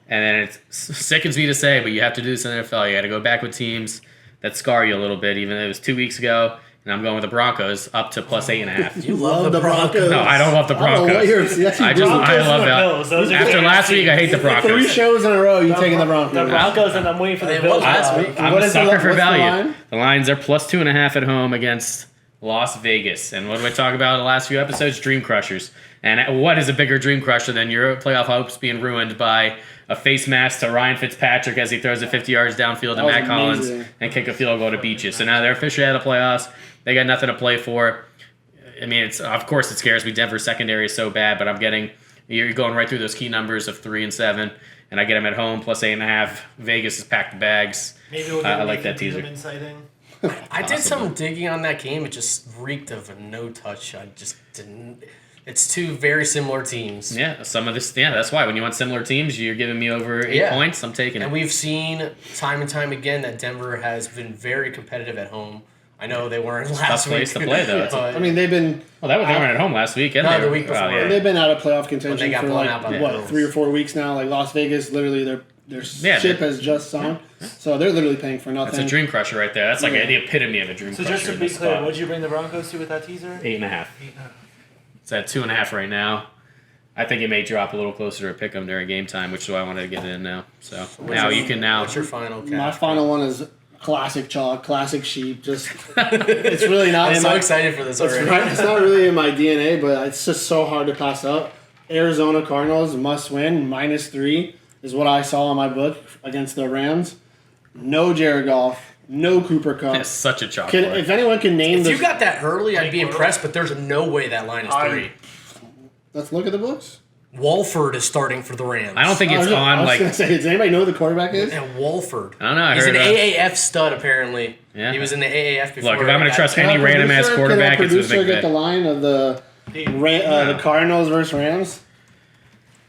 And then it sickens me to say, but you have to do this in the NFL. You got to go back with teams that scar you a little bit. Even though it was 2 weeks ago, and I'm going with the Broncos up to plus 8.5. You love the Broncos. No, I don't love the I don't know what Broncos. you're- yes, you I do. just Broncos I and love the that. Bills. Those are After the last week, I hate the 3 Broncos. shows in a row, you taking the The Broncos. Broncos, and I'm waiting for the It Bills. was last week. I'm What a is the sucker for what's the value. line? The Lions are plus 2.5 at home against Las Vegas. And what do I talk about in the last few episodes? Dream crushers. And what is a bigger dream crusher than your playoff hopes being ruined by a face mask to Ryan Fitzpatrick as he throws it 50 yards downfield to That was Matt Collins amazing. and kick a field goal to beat you. So now they're officially out of the playoffs. They got nothing to play for. I mean, it's of course it scares me. Denver's secondary is so bad, but you're going right through those key numbers of 3 and 7, and I get them at home plus 8.5. Vegas has packed the bags. Maybe we'll I get like that teaser. inciting. I did Possibly. some digging on that game. It just reeked of a no touch. I just didn't. It's 2 very similar teams. Yeah, some of this. Yeah, that's why when you want similar teams, you're giving me over 8 Yeah. points. I'm taking And it. we've seen time and time again that Denver has been very competitive at home. I know they weren't last Tough place week. to play, though. It's but I mean, they've been Well, they weren't at home last week. And No, they the were- week before. yeah. they've been out of playoff When contention they got for blown like out by the what Bills. 3 or 4 weeks now. Like Las Vegas, literally their Yeah, ship they- has just sunk, so they're literally paying for nothing. That's a dream crusher right there. That's like Yeah. the epitome of a dream So crusher. just to in be this clear, spot. what'd you bring the Broncos to with that teaser? 8.5. It's at 2.5 right now. I think it may drop a little closer to a pick 'em during game time, which is why I wanted to get it in now. So now you can now. What's your final cash? My final one is classic chalk, classic sheep. Just it's really not. I'm in so my, excited for this already. It's not really in my DNA, but it's just so hard to pass up. Arizona Cardinals must win, -3 is what I saw in my book against the Rams. No Jared Goff, no Cooper Kupp. That's such a chalk Can, play. if anyone can name If you the... got that early, I'd be impressed, but there's no way that line is 3. Let's look at the books. Walford is starting for the Rams. I don't think it's I on was like. going to say, does anybody know who the quarterback is? And Walford. I don't know. I He's heard an about- AAF stud, apparently. Yeah. He was in the AAF before. Look, if I'm going to trust Can any our random ass producer- quarterback, can it's our with producer Big get the Ben. line of the Cardinals versus Rams?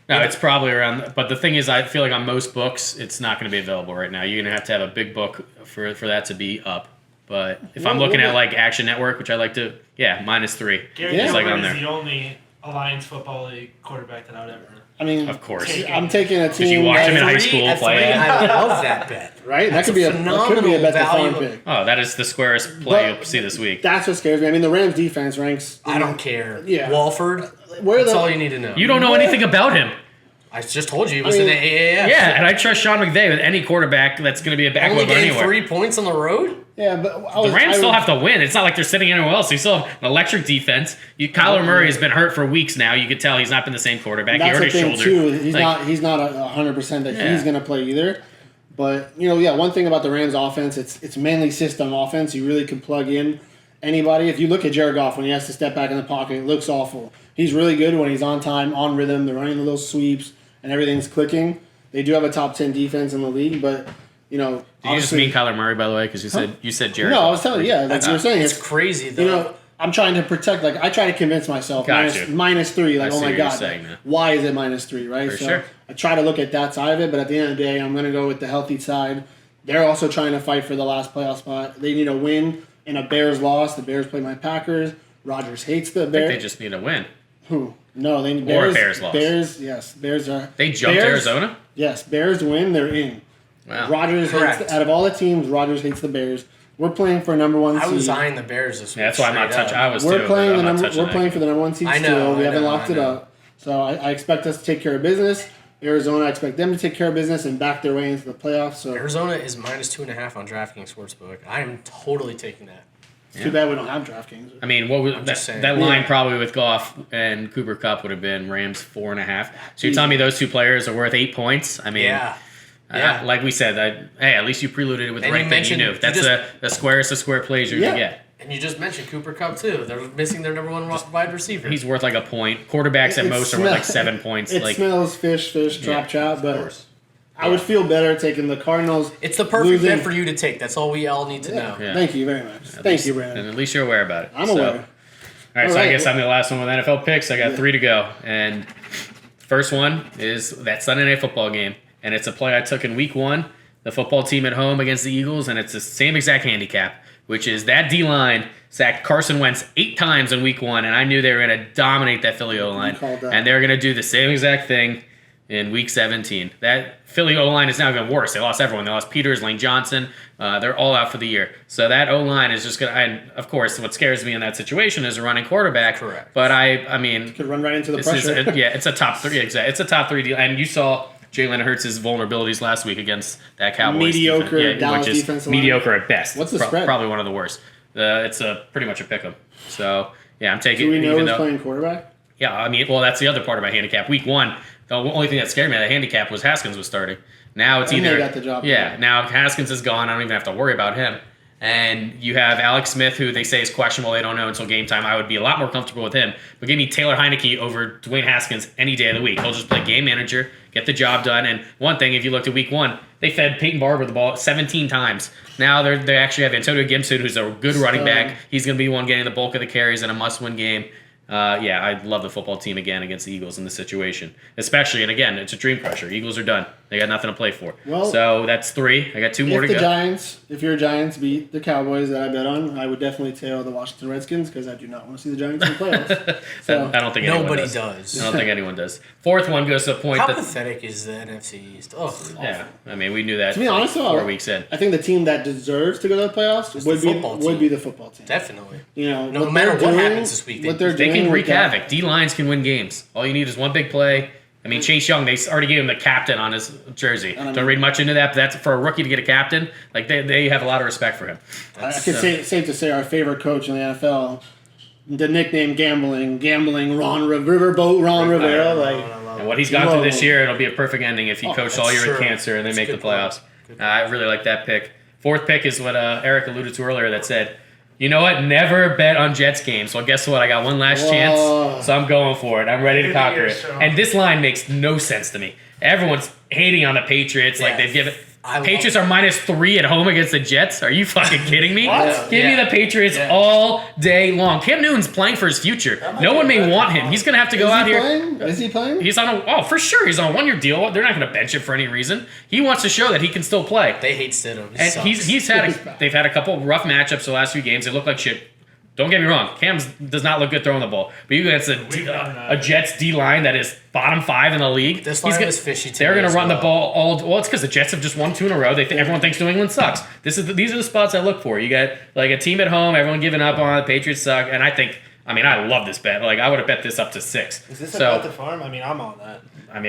No, it's probably around. But the thing is, I feel like on most books, it's not going to be available right now. You're going to have a big book for that to be up. But if I'm looking at like Action Network, which I like to, -3. Gary Yeah. It's like on Gilbert is there. the only Alliance Football League quarterback that I would ever. I mean, Of course. I'm taking a team. you watch him in that- high school At play 3, it? I love that bet. Right? That That's could be a a bet the phenomenal farm value. pick. Oh, that is the squarest play But- you'll see this week. That's what scares me. I mean, the Rams defense ranks. I don't care. Yeah. Walford. Where That's the- all you need to know. You don't know anything about him. I just told you he was I in mean- the AAF. Yeah, and I trust Sean McVay with any quarterback that's going to be a Only backup getting anywhere. 3 points on the road? Yeah, but The Rams still have to win. It's not like they're sitting anywhere else. They still have an electric defense. Kyler Murray has been hurt for weeks now. You could tell he's not been the same quarterback. He That's hurt the his thing shoulder. too. He's not 100% that Yeah. he's going to play either. But one thing about the Rams offense, it's mainly system offense. You really can plug in anybody. If you look at Jared Goff when he has to step back in the pocket, it looks awful. He's really good when he's on time, on rhythm. They're running the little sweeps and everything's clicking. They do have a top 10 defense in the league, but Did you just obviously- mean Kyler Murray, by the way? Because you said Jared. No, I was telling you, yeah, like you were saying, It's crazy, though. I'm trying to protect. Like I try to convince myself Gotcha. -3. Like I oh see my what you're god, saying now. why is it -3? Right. For So sure. I try to look at that side of it, but at the end of the day, I'm going to go with the healthy side. They're also trying to fight for the last playoff spot. They need a win in a Bears loss. The Bears play my Packers. Rodgers hates the I think Bears. they just need a win. Who? No, they need Or a Bears. Bears loss. Bears, yes, Bears are. They jumped Bears- Arizona? Yes, Bears win. They're in. Wow. Rodgers Correct. hates out of all the teams. Rodgers hates the Bears. We're playing for number 1 I was seed. eyeing the Bears this week. Yeah, that's why I'm not straight touching. up. I was We're too. playing but the I'm not number. touching We're that. playing for the number 1 seed I know, still. We I haven't know, locked I it know. up. So I expect us to take care of business. Arizona, I expect them to take care of business and back their way into the playoffs. So Arizona is -2.5 on DraftKings Sportsbook. I am totally taking that. too bad we don't have DraftKings. I mean, what was I'm that, just saying. that line Yeah. probably with Goff and Cooper Kupp would have been Rams 4.5. So you're telling me those 2 players are worth 8 points? I mean, Yeah. Yeah. like we said, hey, at least you preluded it with the And right you thing. You mentioned- knew you that's just- the squarest of square plays you're Yeah. gonna get. And you just mentioned Cooper Kupp, too. They're missing their number 1 wide receiver. He's worth like a point. Quarterbacks at It most are worth like smell- 7 points. It Like smells fish, Yeah, trap, but course. I would feel better taking the Cardinals. It's the perfect losing- bet for you to take. That's all we all need to know. Yeah. Thank you very much. Thank you, Brandon. and at least you're aware about it. I'm So- aware. All right, so I Alright. guess I'm the last one with NFL picks. I got 3 to go, and first one is that Sunday Night Football game, and it's a play I took in Week 1, the football team at home against the Eagles, and it's the same exact handicap, which is that D line sacked Carson Wentz 8 times in Week 1, and I knew they were going to dominate that Philly O line, called that. and they're going to do the same exact thing in Week 17. That Philly O-line is now even worse. They lost everyone. They lost Peters, Lane Johnson. They're all out for the year. So that O-line is just going to... And, of course, what scares me in that situation is a running quarterback. Correct. But, I mean... Could run right into the This is pressure. it's a top 3. Exactly. It's a top 3 deal. And you saw Jalen Hurts' vulnerabilities last week against that Cowboys Mediocre defense. Dallas which is defensive line. mediocre at best. What's the spread? Probably one of the worst. It's pretty much a pick 'em. So, yeah, I'm taking... Do we know even who's though, playing quarterback? yeah, I mean, well, that's the other part of my handicap. Week 1, the only thing that scared me, the handicap, was Haskins was starting. Now it's And they either... got the job Yeah, done. now Haskins is gone. I don't even have to worry about him. And you have Alex Smith, who they say is questionable. They don't know until game time. I would be a lot more comfortable with him. But give me Taylor Heineke over Dwayne Haskins any day of the week. He'll just play game manager, get the job done. And one thing, if you looked at Week 1, they fed Peyton Barber the ball 17 times. Now they actually have Antonio Gibson, who's a good running back. He's going to be one getting the bulk of the carries in a must-win game. Yeah, I love the football team again against the Eagles in this situation. Especially, and again, it's a dream crusher. Eagles are done. They got nothing to play for. Well, so that's 3. I got 2 more to If the go. Giants, if your Giants beat the Cowboys that I bet on, I would definitely tail the Washington Redskins because I do not want to see the Giants in the playoffs. So, I don't think anyone Nobody does. does. I don't think anyone does. 4th one goes to a point How that... pathetic is the NFC East? Ugh. Yeah, I mean, we knew that to be honest, though, 4 weeks in. I think the team that deserves to go to the playoffs the would be football team. would be the football team. Definitely. You know, No what matter they're what doing- happens this week, what they're They doing can with wreak that- havoc. D-lines can win games. All you need is one big play. I mean, Chase Young, they already gave him the captain on his jersey. And I mean- Don't read much into that, but that's for a rookie to get a captain. Like, they have a lot of respect for him. I could say safe to say our favorite coach in the NFL the nickname Gambling Riverboat Ron Rivera. Like, And what he's gone through this Whoa. year, it'll be a perfect ending if he coached all year true. with cancer and they That's make a the good point. playoffs. Good I really like that pick. Fourth pick is what Eric alluded to earlier that said, you know what? Never bet on Jets games. Well, guess what? I got one last Whoa. chance, so I'm going for it. I'm ready to Good conquer year, it. Sean. And this line makes no sense to me. Everyone's hating on the Patriots. Like Yeah. they've given. I love- Patriots are -3 at home against the Jets. Are you fucking kidding me? What? Give me Yeah. the Patriots Yeah. all day long. Cam Newton's playing for his future. No one may want him. He's gonna have to go out here. Is he playing? He's on for sure. He's on a 1-year deal. They're not going to bench him for any reason. He wants to show that he can still play. They hate Stidham. He And sucks. they've had a couple rough matchups the last few games. They look like shit. Don't get me wrong. Cam does not look good throwing the ball. But you against a Jets D line that is bottom 5 in the league. This he's line gonna- was fishy to They're me going to as run the well. ball all. Well, it's because the Jets have just won 2 in a row. Everyone thinks New England sucks. These are the spots I look for. You got like a team at home. Everyone giving up on it. The Patriots suck. And I love this bet. Like I would have bet this up to 6. Is this so, about the farm? I mean, I'm on that. I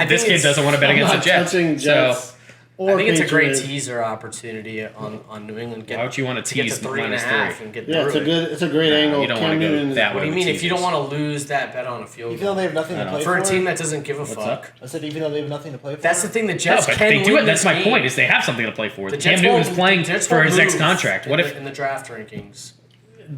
this think kid it's- doesn't want to bet I'm against not the Jets. touching Jets. So or I think it's a great Patriots. teaser opportunity on New England. why would you want to get tease to 3.5 -3? and get Yeah, through it. it's a great angle. you don't Cam wanna go Newton is- that What do you way. mean with if you don't teasers. want to lose that bet on a field Even though goal? they have nothing to play For a for. team that doesn't give a What's fuck. up? I said even though they have nothing to play for. That's the thing. The No, Jets but can they do win it. That's this my game. point. Is they have something to play for. The Cam Jets Newton's won't- playing the Jets for won't his next move contract. What in if in the draft rankings?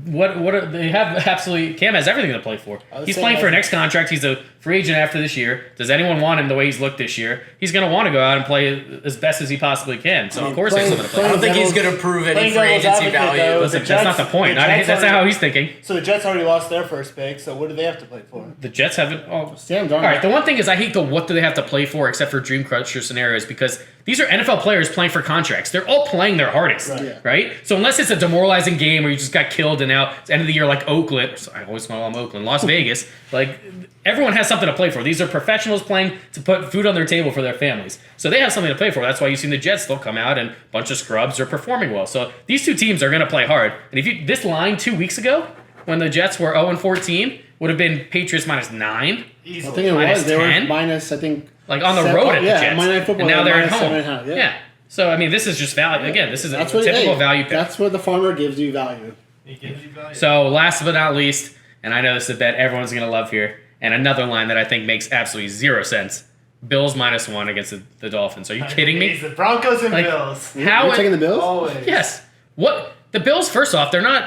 what they have absolutely Cam has everything to play for. would He's say playing for a like- next contract. He's a free agent after this year. Does anyone want him the way he's looked this year? He's going to want to go out and play as best as he possibly can. So of course he's playing- something to play I for. don't think he's devil's- going to prove any playing free devil's agency advocate, value. though, Listen, the that's not Jets- the point. the That's Jets not how already- he's thinking. So the Jets already lost their first pick. So what do they have to play for? The Jets haven't. Oh, Sam Darnold. all right. The one thing is, I hate the what do they have to play for, except for dream crusher scenarios, because these are NFL players playing for contracts. They're all playing their hardest, Right. Yeah. right? So unless it's a demoralizing game where you just got killed and now it's end of the year like Oakland, I always call them Oakland, Las Vegas, like everyone has something to play for. These are professionals playing to put food on their table for their families. So they have something to play for. That's why you've seen the Jets still come out and a bunch of scrubs are performing well. So these two teams are going to play hard. And if you this line 2 weeks ago when the Jets were 0-14 would have been Patriots -9. I Easily. think it minus was. They were 10? minus, I think. Like on the Seven- road at the yeah, Jets. Monday Night Football, and now they're at minus home. 7.5, Yeah. yeah. So I mean, this is just value. Again, this is a That's what typical hey, value pick. That's what the farmer gives you value. He gives you value. So last but not least, and I know this is a bet everyone's gonna love here, and another line that I think makes absolutely zero sense: Bills -1 against the Dolphins. Are you kidding me? It's the Broncos and Like, Bills. How? You're taking the Bills? Always. Yes. What the Bills? First off, they're not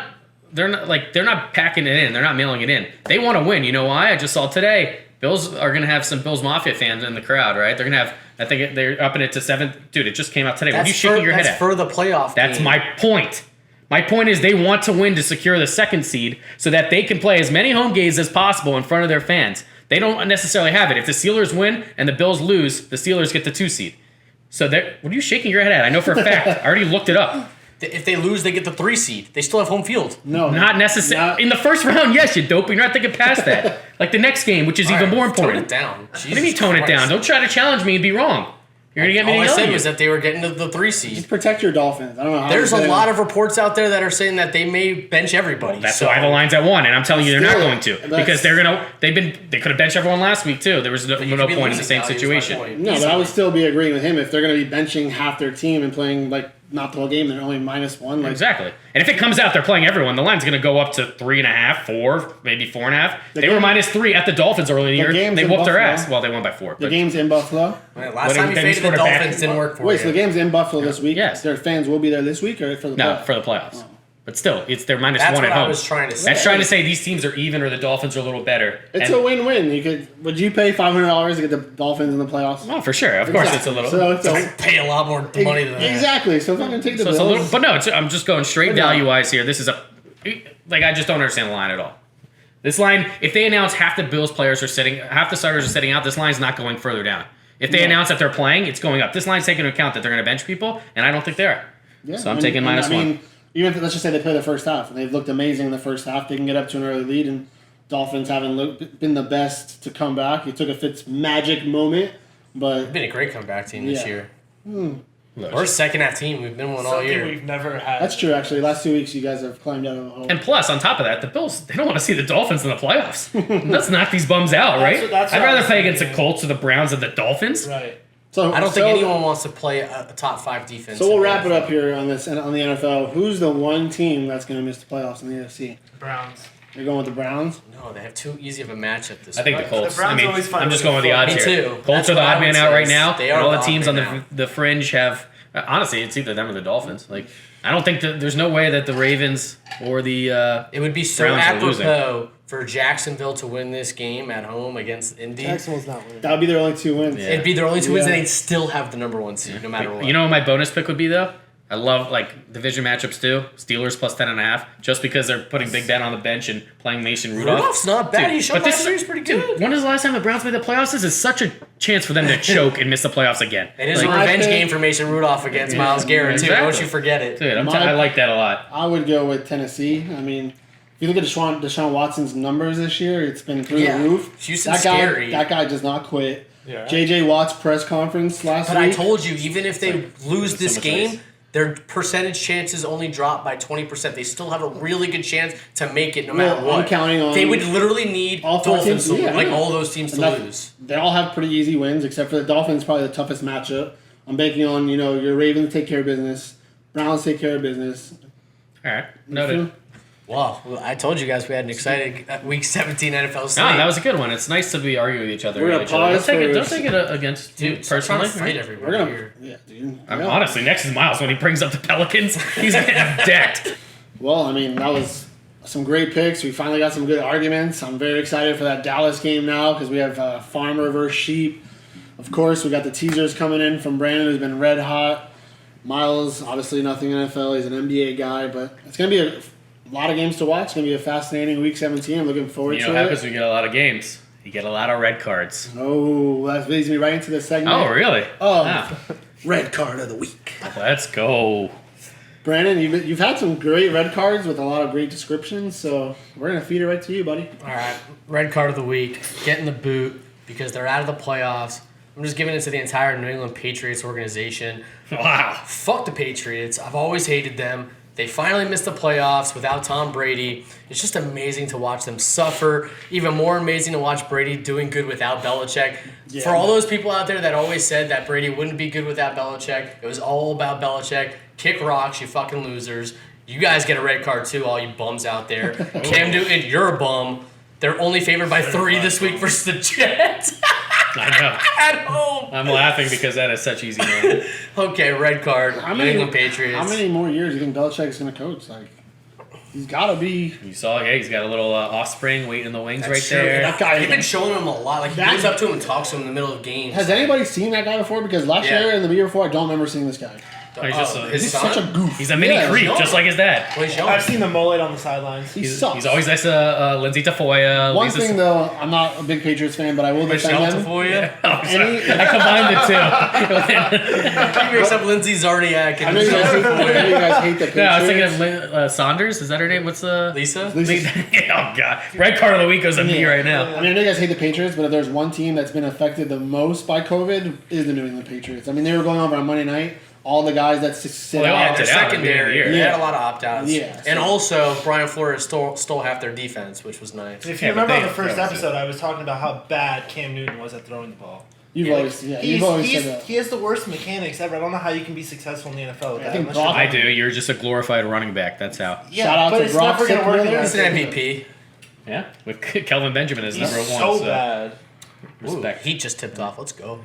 packing it in. They're not mailing it in. They want to win. You know why? I just saw today. Bills are gonna have some Bills Mafia fans in the crowd, right? They're gonna have. I think they're upping it to 7. Dude, it just came out today. What are you shaking your head that's at? for the playoff That's game. my point. My point is they want to win to secure the 2nd seed so that they can play as many home games as possible in front of their fans. They don't necessarily have it. If the Steelers win and the Bills lose, the Steelers get the 2 seed. So what are you shaking your head at? I know for a fact. I already looked it up. If they lose, they get the 3 seed. They still have home field. No. Not necessarily. In the first round, yes, you doping. You're not thinking past that. Like the next game, which is even more important. Tone it down. What do you mean tone it down? Don't try to challenge me and be wrong. You're going to get me All to I yell said at was you. that they were getting to the 3 seed. Just protect your Dolphins. I don't know how. There's a lot of reports out there that are saying that they may bench everybody. That's so why the line's at 1, and I'm telling you they're not Still, going to that's- because they could have benched everyone last week too. There was no You could be point in the losing same value, is my situation. point. No, but I Easily. would still be agreeing with him if they're going to be benching half their team and playing like not the whole game. They're only -1. Like, Exactly. And if it comes out they're playing everyone, the line's going to go up to 3.5, 4, maybe 4.5. They game- were -3 at the Dolphins early in the year. game's They in whooped their Buffalo. ass. Well, they won by 4. The But game's in Buffalo. Last What, time you they faded the scored a back- Dolphins didn't work for Wait, you. so the game's in Buffalo this week. Yes. Their fans will be there this week or for the no, playoffs? for the playoffs. But still, they're -1 That's at what I home. was trying to say. That's trying to say these teams are even or the Dolphins are a little better. It's And- a win-win. Would you pay $500 to get the Dolphins in the playoffs? Oh, for sure. Of course, it's a little. So it's I pay a lot more money than that. exactly. So fucking take the So it's Bills. a little, but no, I'm just going straight But no. value wise here. This is I just don't understand the line at all. This line, if they announce half the Bills players are sitting, half the starters are sitting out, this line's not going further down. If they No. announce that they're playing, it's going up. This line's taking into account that they're going to bench people, and I don't think they are. Yeah, So I'm and- taking and -1. I mean, even if let's just say they play the first half and they've looked amazing in the first half, they can get up to an early lead, and Dolphins haven't been the best to come back. It took a Fitz magic moment, but Been a great comeback team this Yeah. year. Look. We're a second half team. We've been one all Something year. we've never had. that's true. Actually, last 2 weeks you guys have climbed out of a hole. And plus, on top of that, the Bills, they don't want to see the Dolphins in the playoffs. Let's knock these bums out, right? That's I'd what I rather was play against the thinking. Colts or the Browns than the Dolphins. Right. So I don't think anyone wants to play a top 5 defense. So we'll in the wrap it NFL. up here on this on the NFL. Who's the one team that's going to miss the playoffs in the AFC? Browns. You're going with the Browns? No, they have too easy of a matchup this I think the week. Colts. The Browns I mean, always find I'm just a way going with the to odds Me here. too. Colts That's are the what I odd man would out say right is now. they And are all the the odd teams on man the fringe have. Honestly, it's either them or the Dolphins. Like, I don't think that there's no way that the Ravens or the It would be so Browns are losing. apropos for Jacksonville to win this game at home against Indy. Jacksonville's not winning. That would be their only 2 wins. Yeah. It'd be their only 2 wins, Yeah. and they'd still have the number 1 seed no matter what. You know what my bonus pick would be though? I love like division matchups too. Steelers plus 10.5, just because they're putting Big Ben on the bench and playing Mason Rudolph. Rudolph's not bad. Dude, He showed but this last is- year he's pretty Dude, good. when is the last time the Browns made the playoffs? This is such a chance for them to choke and miss the playoffs again. It is Like, a my revenge pick- game for Mason Rudolph against Myles Garrett too. exactly. Don't you forget it. dude, My- I like that a lot. I would go with Tennessee. I mean, if you look at Deshaun Watson's numbers this year, it's been through Yeah. the roof. Houston's that guy, scary. That guy does not quit. Yeah, right. J.J. Watt's press conference last But I week. told you, even if they lose so this much game, ice. their percentage chances only drop by 20%. They still have a really good chance to make it no matter Well, what. I'm counting on They would literally need all four Dolphins teams, to yeah, like yeah. all those teams to And that- lose. They all have pretty easy wins, except for the Dolphins, probably the toughest matchup. I'm banking on, your Ravens take care of business. Browns take care of business. All right, noted. Wow, well, I told you guys we had an exciting Week 17 NFL slate. No, that was a good one. It's nice to be arguing with each other. We're gonna against each other. pause Don't for- take it against you Dude, stop trying personally. to fight right? everybody We're gonna, here. yeah, dude. I mean, Yeah. honestly, next is Miles when he brings up the Pelicans. He's gonna have decked. Well, I mean, that was some great picks. We finally got some good arguments. I'm very excited for that Dallas game now because we have Farmer versus Sheep. Of course, we got the teasers coming in from Brandon, who's been red hot. Miles, obviously nothing NFL. He's an NBA guy, but it's going to be a lot of games to watch. It's going to be a fascinating Week 17. I'm looking forward You know to what happens it. when you get a lot of games? You get a lot of red cards. Oh, that leads me right into the segment. Oh, really? Oh, Ah, red card of the week. let's go. Brandon, you've had some great red cards with a lot of great descriptions, so we're going to feed it right to you, buddy. All right, red card of the week. Getting the boot because they're out of the playoffs. I'm just giving it to the entire New England Patriots organization. Wow. Fuck the Patriots. I've always hated them. They finally missed the playoffs without Tom Brady. It's just amazing to watch them suffer. Even more amazing to watch Brady doing good without Belichick. Yeah. For all those people out there that always said that Brady wouldn't be good without Belichick, it was all about Belichick. Kick rocks, you fucking losers. You guys get a red card too, all you bums out there. Cam Newton, you're a bum. They're only favored by 3 this week versus the Jets I know. at home. I'm laughing because that is such easy money. Okay, red card. How New many, England Patriots. how many more years do you think Belichick's going to coach? Like, he's got to be. You saw, yeah, he's got a little offspring waiting in the wings That's right true. there. That guy- They've been showing him a lot. Like he That- goes up to him and talks to him in the middle of games. Has anybody seen that guy before? Because last Yeah. year and the year before, I don't remember seeing this guy. He's just a- his He's son? such a goof. He's a mini Yeah, creep, young. just like his dad. Well, he's young. I've seen the mullet on the sidelines. He sucks. He's always nice to Lindsay Tafoya. One Lisa thing though, I'm not a big Patriots fan, but I will defend Michelle them. Tafoya. Oh, sorry. Any- I combined the two. He makes up Lindsay Zardiak I and know you guys hate, I know you guys hate the Patriots. No, I was thinking of Saunders. Is that her name? What's the Lisa. Lisa- Oh god, red card of the week goes to me Yeah. right now. I mean, I know you guys hate the Patriots, but if there's one team that's been affected the most by COVID, is the New England Patriots. I mean, they were going over on Monday night. All the guys that sit Well, they all out. Yeah, their opted out at the beginning of the secondary. year. They Yeah. had a lot of opt-outs. Yeah, And so- also, Brian Flores stole half their defense, which was nice. If Yeah, you but remember they- on the first that was it. episode, I was talking about how bad Cam Newton was at throwing the ball. You've Like, always, you've always said that. he has the worst mechanics ever. I don't know how you can be successful in the NFL with I that. think unless Brock- you're- I do. You're just a glorified running back. That's how. Yeah, Shout out but to it's Brock never going to work in Miller. that He's an system. MVP. Yeah, with Kelvin Benjamin as He's number one. so So bad. respect. Heat just tipped off. Let's go.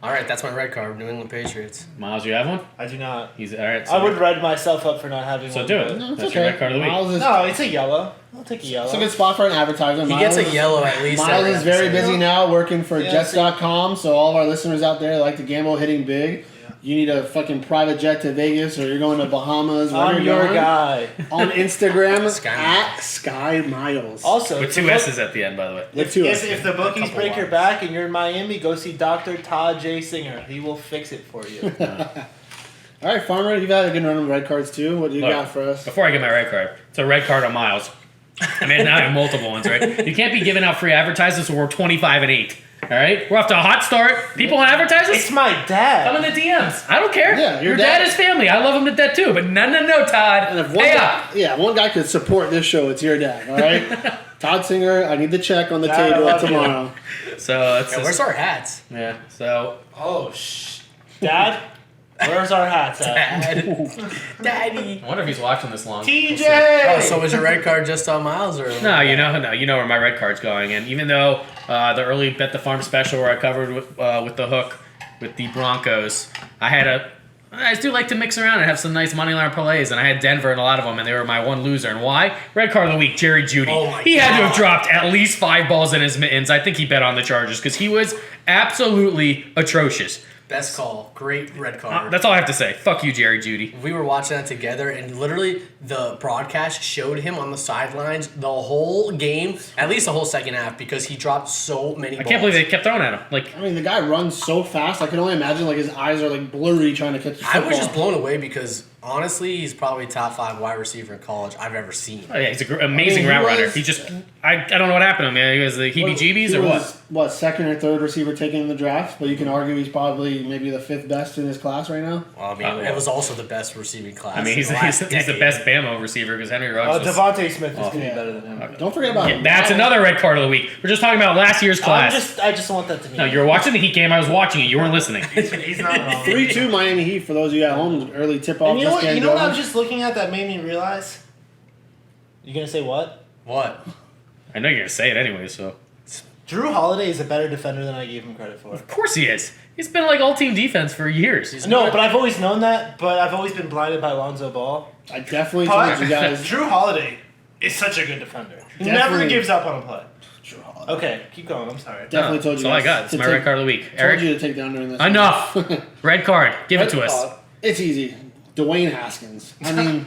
All right, that's my red card. New England Patriots. Miles, you have one? I do not. He's all right. So, I would red myself up for not having So one. do but- it. No, it's That's okay. your red card of the week. Miles is, No, it's a yellow. I'll take a yellow. it's a good spot for an advertiser. He Miles gets a yellow at least. Miles every is very episode. busy now working for Yeah, Jets.com, so all of our listeners out there that like to gamble hitting big. You need a fucking private jet to Vegas or you're going to Bahamas. Wherever I'm you're your going. guy. On Instagram Sky at Sky Miles. Also, With if two the book- S's at the end, by the way. With If, two if, S's. if the bookies couple break your lines. back and you're in Miami, go see Dr. Todd J. Singer. He will fix it for you. All right, Farmer, you've had a good run of red cards too. What do you Look, got for us? Before I get my red card, it's a red card on Miles. I mean, now I have multiple ones, right? You can't be giving out free advertisements when we're 25-8. All right, we're off to a hot start. People want advertisements? It's my dad. Come in the DMs. I don't care. Yeah, your your dad dad- is family. I love him to death too. But no, Todd. And if one Pay guy, up. yeah, one guy could support this show, it's your dad. All right, Todd Singer. I need the check on the Dad, I table love you. So that's Yeah, where's our hats? yeah. So Oh, Dad? Where's our hats at? Daddy. I wonder if he's watching this long. TJ! Oh, so was your red card just on Miles or? No, you know where my red card's going. And even though the early Bet the Farm special where I covered with the hook with the Broncos, I do like to mix around and have some nice money line parlays, and I had Denver in a lot of them, and they were my one loser. And why? Red card of the week, Jerry Jeudy. Oh my He had to have God. dropped at least 5 balls in his mittens. I think he bet on the Chargers because he was absolutely atrocious. Best call. Great red card. That's all I have to say. Fuck you, Jerry Jeudy. We were watching that together, and literally the broadcast showed him on the sidelines the whole game, at least the whole second half, because he dropped so many balls. I can't believe they kept throwing at him. Like, I mean, the guy runs so fast. I can only imagine like his eyes are like blurry trying to catch the I football. was just blown away because, honestly, he's probably top 5 wide receiver in college I've ever seen. oh yeah, he's an amazing he route runner. was- He just, I don't know what happened to him, man. He was the heebie-jeebies He or was, what? second or third receiver taken in the draft, but you can argue he's probably maybe the 5th best in his class right now. Well, I mean, it was also the best receiving class. I mean, he's in the last the decade. best Bama receiver because Henry Ruggs was... Devontae Smith is going to yeah. be better than him. Don't forget about Yeah, that's another red card of the week. We're just talking about last year's class. I just want that to be. No, you were watching the Heat game. I was watching it. You weren't listening. He's not wrong. 3-2 Miami Heat for those of you at home. Early tip-off. And you know just what? getting You know what I going. was just looking at that made me realize? You gonna say what? What? I know you're going to say it anyway, so... Drew Holiday is a better defender than I gave him credit for. Of course he is. He's been like all-team defense for years. No, but I've always known that. But I've always been blinded by Lonzo Ball. I definitely But told you guys. Drew Holiday is such a good defender. He Definitely. never gives up on a play. Drew Holiday. Okay, keep going. I'm sorry. Definitely No, told you that's all I guys got. It's to my take- red card of the week. Told Eric, you to take down during this. enough. Red card. Give it to Red us. card. It's easy. Dwayne Haskins. I mean,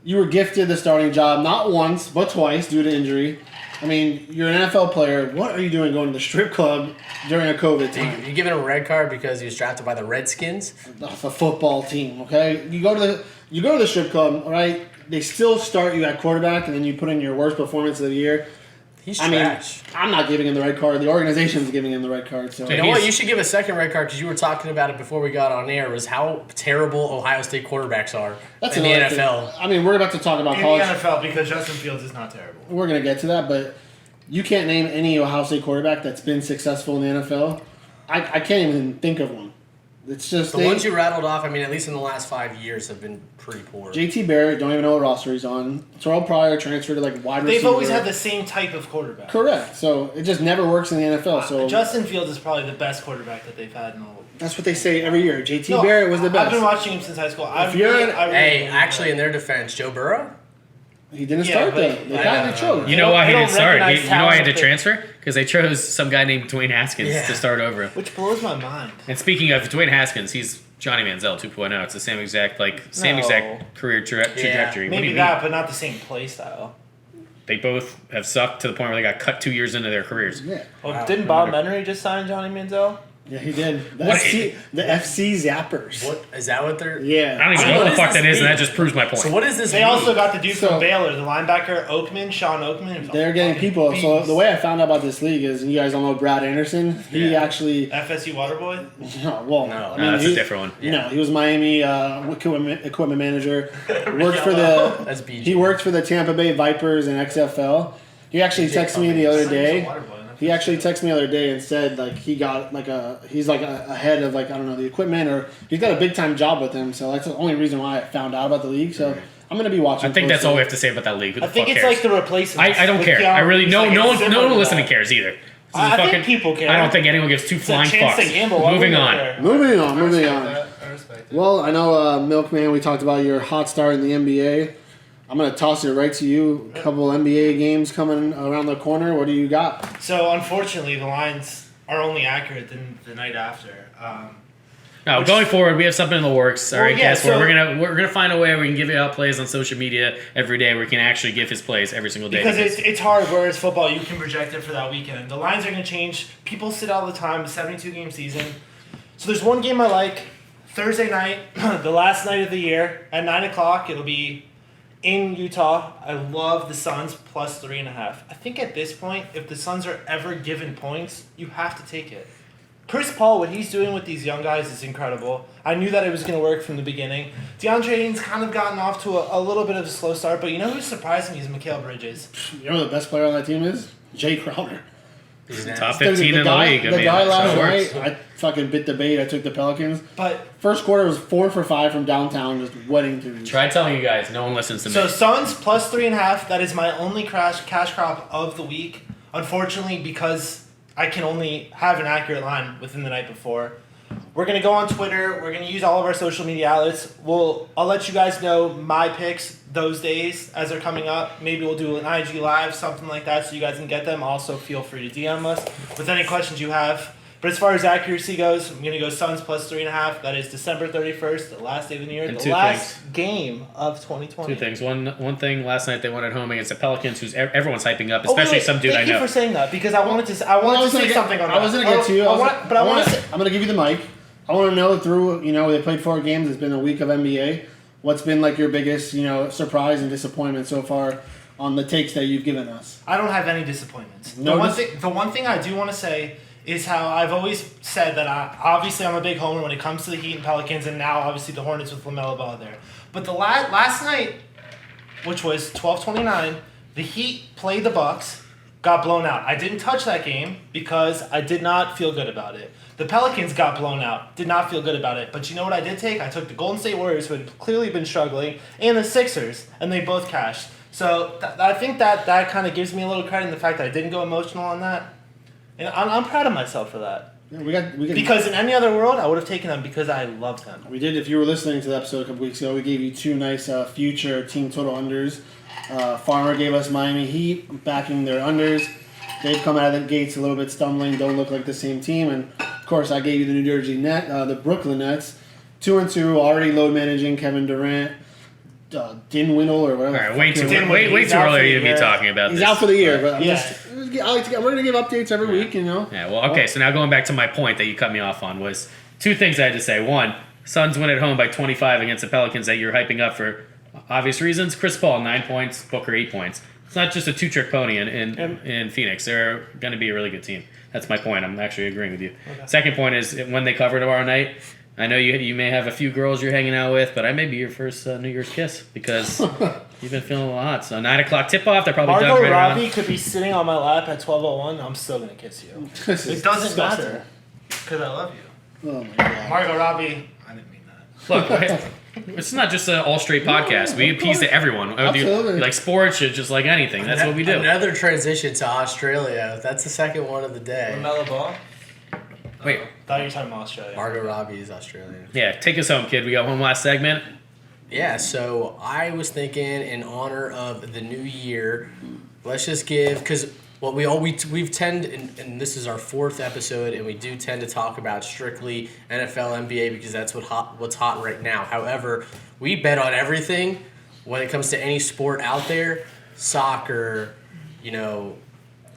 you were gifted the starting job not once, but twice due to injury. I mean, you're an NFL player. What are you doing going to the strip club during a COVID time? You giving him a red card because he was drafted by the Redskins? The football team, okay? You go to the strip club, all right? They still start you at quarterback, and then you put in your worst performance of the year. He's I mean, trash. I'm not giving him the red card. The organization's giving him the red card. So You know what? You should give a second red card because you were talking about it before we got on air. Was how terrible Ohio State quarterbacks are that's in the another NFL. thing. I mean, we're about to talk about In college. the NFL, because Justin Fields is not terrible. We're gonna get to that, but you can't name any Ohio State quarterback that's been successful in the NFL. I can't even think of one. It's just The ones you rattled off, I mean, at least in the last 5 years, have been pretty poor. JT Barrett, don't even know what roster he's on. Terrell Pryor transferred to like wide receiver. They've always had the same type of quarterback. Correct. So it just never works in the NFL. So Justin Fields is probably the best quarterback that they've had in the whole. that's what they say every year. JT No, Barrett was the best. I've been watching him since high school. I If you're really, an- I really Hey, believe actually, that. in their defense, Joe Burrow? He didn't Yeah, start but- though. They I got know. the chose. You know why he They didn't don't start? recognize You know why he had to talent. transfer? Because they chose some guy named Dwayne Haskins Yeah. to start over him. Which blows my mind. And speaking of Dwayne Haskins, he's Johnny Manziel 2.0. It's the same exact No. career trajectory. What do Maybe you mean? that, but not the same play style. They both have sucked to the point where they got cut 2 years into their careers. Yeah. Well, Wow. didn't Bob Menery just sign Johnny Manziel? Yeah, he did. The What- FC Zappers. What is that? What they're? Yeah. I don't even So know what what the does fuck this that is, and mean? that just proves my point. So what is this? They mean? also got the dude So- from Baylor, the linebacker Oakman, Sean Oakman. They're getting people. So the way I found out about this league is, you guys all know Brad Anderson. He Yeah. actually, FSU Waterboy. well, No. I No, mean, that's a he- different one. No, he was Miami equipment manager. Worked for the. That's BG. He worked for the Tampa Bay Vipers and XFL. He actually texted me the other day. He actually texted me the other day and said like he got like he's like a head of like I don't know the equipment, or he's got a big time job with him. So that's the only reason why I found out about the league. So I'm gonna be watching. I think that's all we closely. have to say about that league. Who the I think fuck it's cares? like the replacement. I don't care. I really no one listening cares either. This is I think fucking- people care. I don't think anyone gives two It's a flying chance to fucks. gamble. Why Moving wouldn't on. they care? Moving on. I Moving respect on. that. I respect it. Well, I know Milkman. We talked about your hot start in the NBA. I'm gonna toss it right to you. A couple NBA games coming around the corner. What do you got? So unfortunately, the lines are only accurate the night after. No, going forward, we have something in the works. All Well, right, yeah, guess what? so- We're gonna find a way we can give out plays on social media every day. Where we can actually give his plays every single day. Because it's hard, whereas football, you can project it for that weekend. The lines are going to change. People sit all the time, a 72-game season. So there's one game I like. Thursday night, the last night of the year, at 9 o'clock, it'll be in Utah. I love the Suns plus 3.5. I think at this point, if the Suns are ever given points, you have to take it. Chris Paul, what he's doing with these young guys is incredible. I knew that it was going to work from the beginning. DeAndre Ayton's kind of gotten off to a little bit of a slow start, but you know who's surprising me is Mikal Bridges. You know who the best player on that team is? Jay Crowder. Top 15 in the guy, league. I the mean, guy that's how last it works. night, I fucking bit the bait. I took the Pelicans. But First quarter was 4 for 5 from downtown, just wedding threes. Try telling you guys. No one listens to me. so Suns plus 3.5. That is my only cash crop of the week. Unfortunately, because I can only have an accurate line within the night before. We're gonna go on Twitter. We're gonna use all of our social media outlets. I'll let you guys know my picks those days as they're coming up. Maybe we'll do an IG live, something like that, so you guys can get them. Also, feel free to DM us with any questions you have. But as far as accuracy goes, I'm gonna go Suns plus 3.5. That is December 31st, the last day of the year, And the two last game of 2020. Two things. One thing. Last night they won at home against the Pelicans, who's everyone's hyping up, especially some dude I Thank you know. for saying that because I wanted to say something on that. I was gonna get to you. I'm gonna give you the mic. I want to know through, they played 4 games. It's been a week of NBA. What's been like your biggest, surprise and disappointment so far on the takes that you've given us? I don't have any disappointments. The No one thing I do want to say is how I've always said that I'm a big homer when it comes to the Heat and Pelicans, and now obviously the Hornets with LaMelo Ball there. But the last night, which was 12:29, the Heat played the Bucks, got blown out. I didn't touch that game because I did not feel good about it. The Pelicans got blown out, did not feel good about it. But you know what I did take? I took the Golden State Warriors, who had clearly been struggling, and the Sixers, and they both cashed. So I think that kind of gives me a little credit in the fact that I didn't go emotional on that. And I'm proud of myself for that. Yeah, we got Because in any other world, I would have taken them because I love them. We did. If you were listening to the episode a couple weeks ago, we gave you 2 nice future team total unders. Farmer gave us Miami Heat backing their unders. They've come out of the gates a little bit stumbling. Don't look like the same team. And of course, I gave you the New Jersey the Brooklyn Nets, 2-2, already load managing Kevin Durant. Dinwiddie or whatever. All right, way too He's too out for early the to be year. talking about He's this. out for the year, but Yeah. we're going to give updates every week, Yeah, well, okay, so now going back to my point that you cut me off on was 2 things I had to say. One, Suns win at home by 25 against the Pelicans that you're hyping up for obvious reasons. Chris Paul, 9 points, Booker, 8 points. It's not just a 2-trick pony in Phoenix. They're going to be a really good team. That's my point. I'm actually agreeing with you. Okay. Second point is when they cover tomorrow night, I know you may have a few girls you're hanging out with, but I may be your first New Year's kiss because you've been feeling a little hot. So 9 o'clock tip-off, they're probably done Margot right Robbie around. could be sitting on my lap at 12:01. I'm still going to kiss you. It doesn't matter because I love you. Oh, my God. Margot Robbie, I didn't mean that. Look, it's not just an all-straight podcast. We appease to everyone. Whether Absolutely. you like sports or just like anything. That's what we do. Another transition to Australia. That's the second one of the day. LaMelo Ball? Wait, Thought you were talking about Australia. Margot Robbie is Australian. yeah, take us home, kid. We got one last segment. Yeah, so I was thinking in honor of the new year, let's just give, because we've tend, and this is our 4th episode, and we do tend to talk about strictly NFL, NBA because that's what's hot right now. However, we bet on everything when it comes to any sport out there, soccer,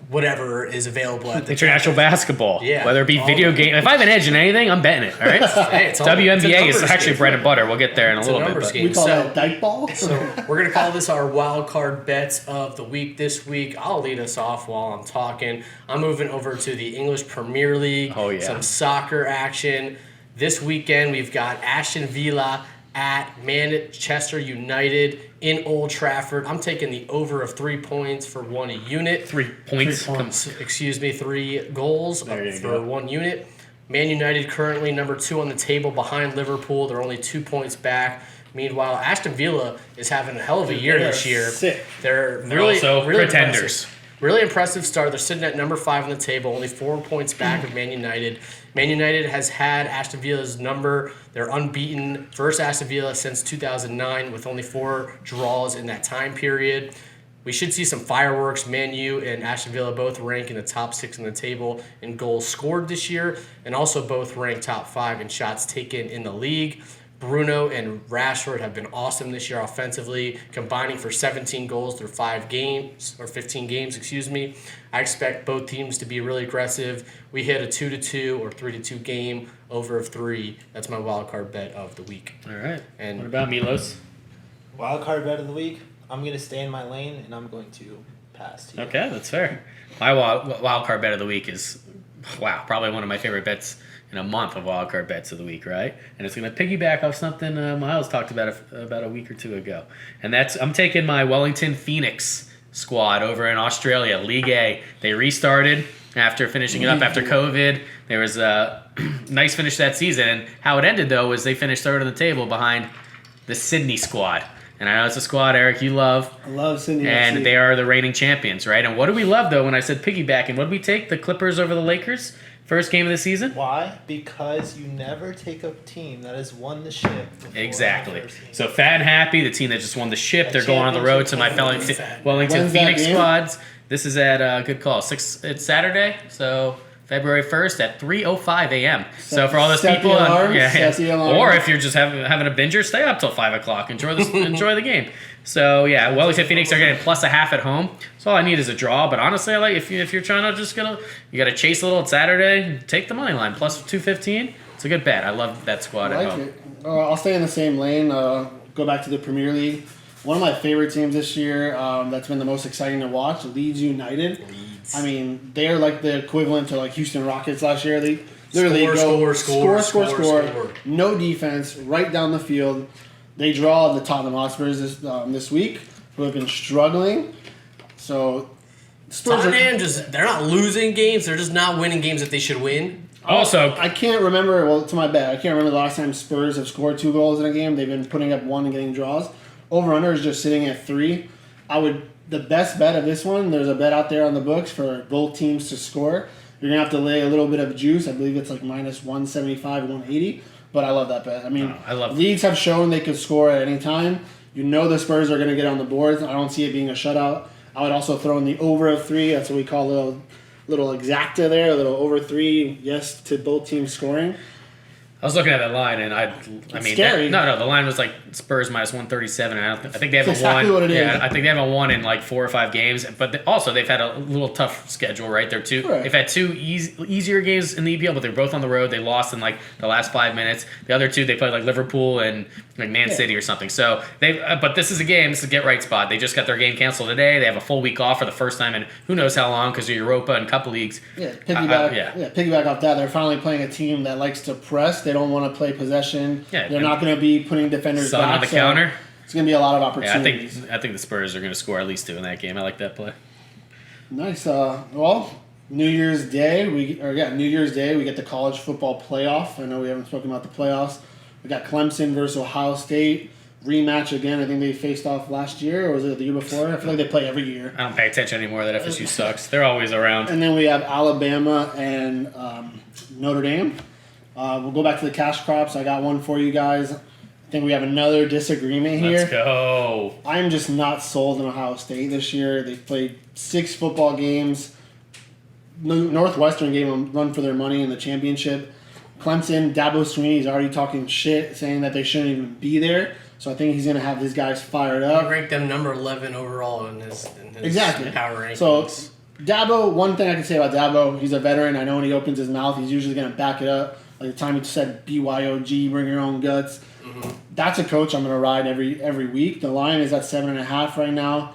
whatever is available at the International basketball. Yeah. Whether it be video game. If I have an edge in anything, I'm betting it. All right. Hey, it's a WNBA is numbers actually game. bread and butter. We'll get there in a little bit. numbers But game. We call So- that dyke ball? So we're gonna call this our wild card bets of the week this week. I'll lead us off while I'm talking. I'm moving over to the English Premier League. Oh, yeah. Some soccer action. This weekend we've got Aston Villa at Manchester United in Old Trafford. I'm taking the over of 3 points for 1 unit. 3 points. 3 goals There you for go. 1 unit. Man United currently number 2 on the table behind Liverpool. They're only 2 points back. Meanwhile, Aston Villa is having a hell of a year They're this year. sick. They're also pretenders. Impressive. Really impressive start. They're sitting at number 5 on the table, only 4 points back of Man United. Man United has had Aston Villa's number. They're unbeaten versus Aston Villa since 2009 with only 4 draws in that time period. We should see some fireworks. Man U and Aston Villa both rank in the top 6 on the table in goals scored this year, and also both rank top 5 in shots taken in the league. Bruno and Rashford have been awesome this year offensively, combining for 17 goals through 15 games, excuse me. I expect both teams to be really aggressive. We hit a 2-2 or 3-2 game, over of 3. That's my wild card bet of the week. All right. And What about Milos? Wild card bet of the week. I'm going to stay in my lane, and I'm going to pass to you. Okay, that's fair. My wild card bet of the week is, probably one of my favorite bets in a month of wild card bets of the week, right? And it's going to piggyback off something Miles talked about about a week or two ago. And I'm taking my Wellington Phoenix squad over in Australia, League A. They restarted. after finishing it up after COVID. There was a nice finish to that season. And how it ended, though, was they finished third on the table behind the Sydney squad. And I know it's a squad, Eric, you love. I love Sydney And FC. they are the reigning champions, right? And what do we love, though, when I said piggybacking? What did we take? The Clippers over the Lakers? First game of the season? Why? Because you never take a team that has won the ship. before Exactly. the first game. So Fat and Happy, the team that just won the ship, they're going on the road to my Wellington When's that Phoenix game? squads. This is at good call. It's Saturday, so February 1st at 3:05 a.m. So for all those Set the people, alarm, set the alarm. or if you're just having a binger, stay up till 5 o'clock. Enjoy the game. So yeah, Wellington Phoenix are getting +1/2 at home. So all I need is a draw. But honestly, I like if you're trying to just you got to chase a little at Saturday, take the money line +215. It's a good bet. I love that squad I at like home. it. I'll stay in the same lane. Go back to the Premier League. One of my favorite teams this year that's been the most exciting to watch, Leeds United. I mean, they're like the equivalent to like Houston Rockets last year. They literally score. No defense, right down the field. They draw the Tottenham Hotspurs this week, who have been struggling. So Spurs are, Tottenham they're not losing games. They're just not winning games that they should win. Also, I can't remember. Well, to my bad, I can't remember the last time Spurs have scored 2 goals in a game. They've been putting up 1 and getting draws. Over under is just sitting at 3. The best bet of this one. There's a bet out there on the books for both teams to score. You're gonna have to lay a little bit of juice. I believe it's like -175, 180. But I love that bet. I mean, I love Leeds have shown they could score at any time. You know the Spurs are gonna get on the boards. I don't see it being a shutout. I would also throw in the over of 3. That's what we call a little exacta there, a little over 3. Yes to both teams scoring. I was looking at that line, and I mean, scary. the line was like Spurs -137, and I think they haven't That's exactly won. what it is. Yeah, I think they haven't won in like 4 or 5 games. But also, they've had a little tough schedule, right? Correct. They've had 2 easier games in the EPL, but they're both on the road. They lost in like the last 5 minutes. The other 2, they played like Liverpool and like Man City or something. So but this is a game. This is a get right spot. They just got their game canceled today. They have a full week off for the first time in who knows how long because of Europa and Cup leagues. Yeah, piggyback. Yeah. Piggyback off that. They're finally playing a team that likes to press. They don't want to play possession. Yeah, They're not going to be putting defenders Son back. on the so counter. It's going to be a lot of Yeah, opportunities. I think the Spurs are going to score at least 2 in that game. I like that play. Nice. Well, New Year's Day we get the college football playoff. I know we haven't spoken about the playoffs. We got Clemson versus Ohio State rematch again. I think they faced off last year, or was it the year before? I feel like they play every year. I don't pay attention anymore. That FSU sucks. They're always around. And then we have Alabama and Notre Dame. We'll go back to the cash crops. I got one for you guys. I think we have another disagreement here. Let's go. I'm just not sold on Ohio State this year. They've played 6 football games. Northwestern gave them a run for their money in the championship. Clemson, Dabo Swinney's already talking shit, saying that they shouldn't even be there. So I think he's going to have these guys fired I up. ranked them number 11 overall in his Exactly. power rankings. So Dabo, one thing I can say about Dabo, he's a veteran. I know when he opens his mouth, he's usually going to back it up. Like the time he said BYOG, bring your own guts. Mm-hmm. That's a coach I'm going to ride every week. The line is at 7.5 right now.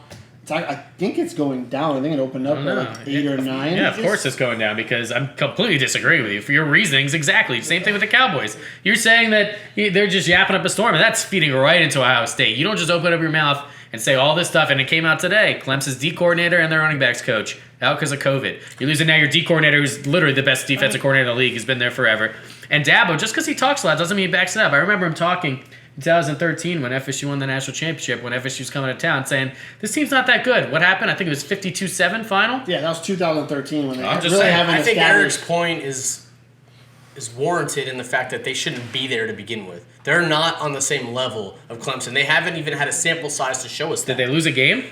I think it's going down. I think it opened up at like 8 or 9. Yeah, of course it's going down because I'm completely disagreeing with you. For your reasonings, exactly. Same thing with the Cowboys. You're saying that they're just yapping up a storm, and that's feeding right into Ohio State. You don't just open up your mouth and say all this stuff, and it came out today. Clemson's D coordinator and their running backs coach out because of COVID. You're losing now your D coordinator, who's literally the best defensive coordinator in the league, has been there forever. And Dabo, just because he talks a lot doesn't mean he backs it up. I remember him talking in 2013 when FSU won the national championship, when FSU was coming to town, saying, this team's not that good. What happened? I think it was 52-7 final. Yeah, that was 2013 when they I'm just really saying, haven't I think established. Eric's point is warranted in the fact that they shouldn't be there to begin with. They're not on the same level of Clemson. They haven't even had a sample size to show us that. Did they lose a game?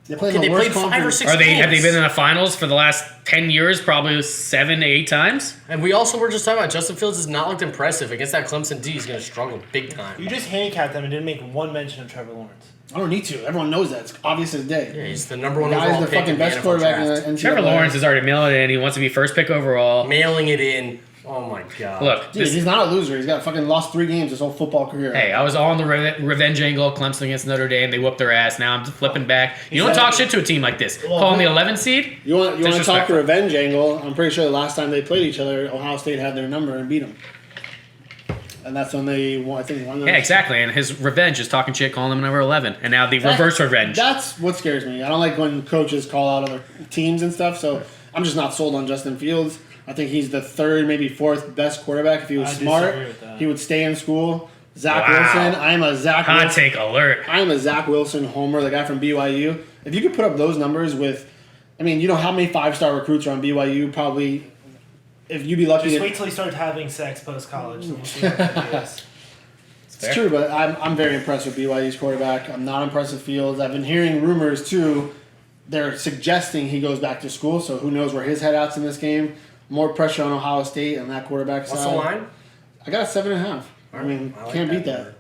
They played, Okay, the they worst played 5 or conference. 6 Have they games. been in the finals for the last 10 years? Probably 7 to 8 times. And we also were just talking about Justin Fields has not looked impressive against that Clemson D. He's going to struggle big time. You just handicapped them and didn't make one mention of Trevor Lawrence. I don't need to. Everyone knows that. It's obvious as day. Yeah, he's the number 1 The guy's overall the pick fucking in the best NFL quarterback draft. in the NCAA. Trevor Lawrence is already mailing it in. He wants to be first pick overall. Mailing it in. Oh my god. Look, Dude, he's not a loser. He's got fucking lost 3 games his whole football career. hey, I was all on the revenge angle. Clemson against Notre Dame. They whooped their ass. Now I'm flipping back. You don't talk shit to a team like this. Call them the 11 seed? You want to talk the Disrespectful. revenge angle? I'm pretty sure the last time they played each other, Ohio State had their number and beat them. And that's when they won. I think won. Yeah, exactly. And his revenge is talking shit, calling them number 11. And now the reverse revenge. That's what scares me. I don't like when coaches call out other teams and stuff. So I'm just not sold on Justin Fields. I think he's the third, maybe fourth best quarterback. If he was I smart, disagree with that. he would stay in school. Zach Wow. Wilson. I'm a Zach Hot Wilson. take alert. I'm a Zach Wilson homer, the guy from BYU. If you could put up those numbers with, I mean, you know how many 5-star recruits are on BYU? Probably, if you'd be lucky. Just to- wait till he starts having sex post college, and we'll see what that is. It's true, but I'm very impressed with BYU's quarterback. I'm not impressed with Fields. I've been hearing rumors too. They're suggesting he goes back to school, so who knows where his head out's in this game. More pressure on Ohio State and that quarterback What's side. the line? I got a 7.5. I mean, I like can't beat number. that.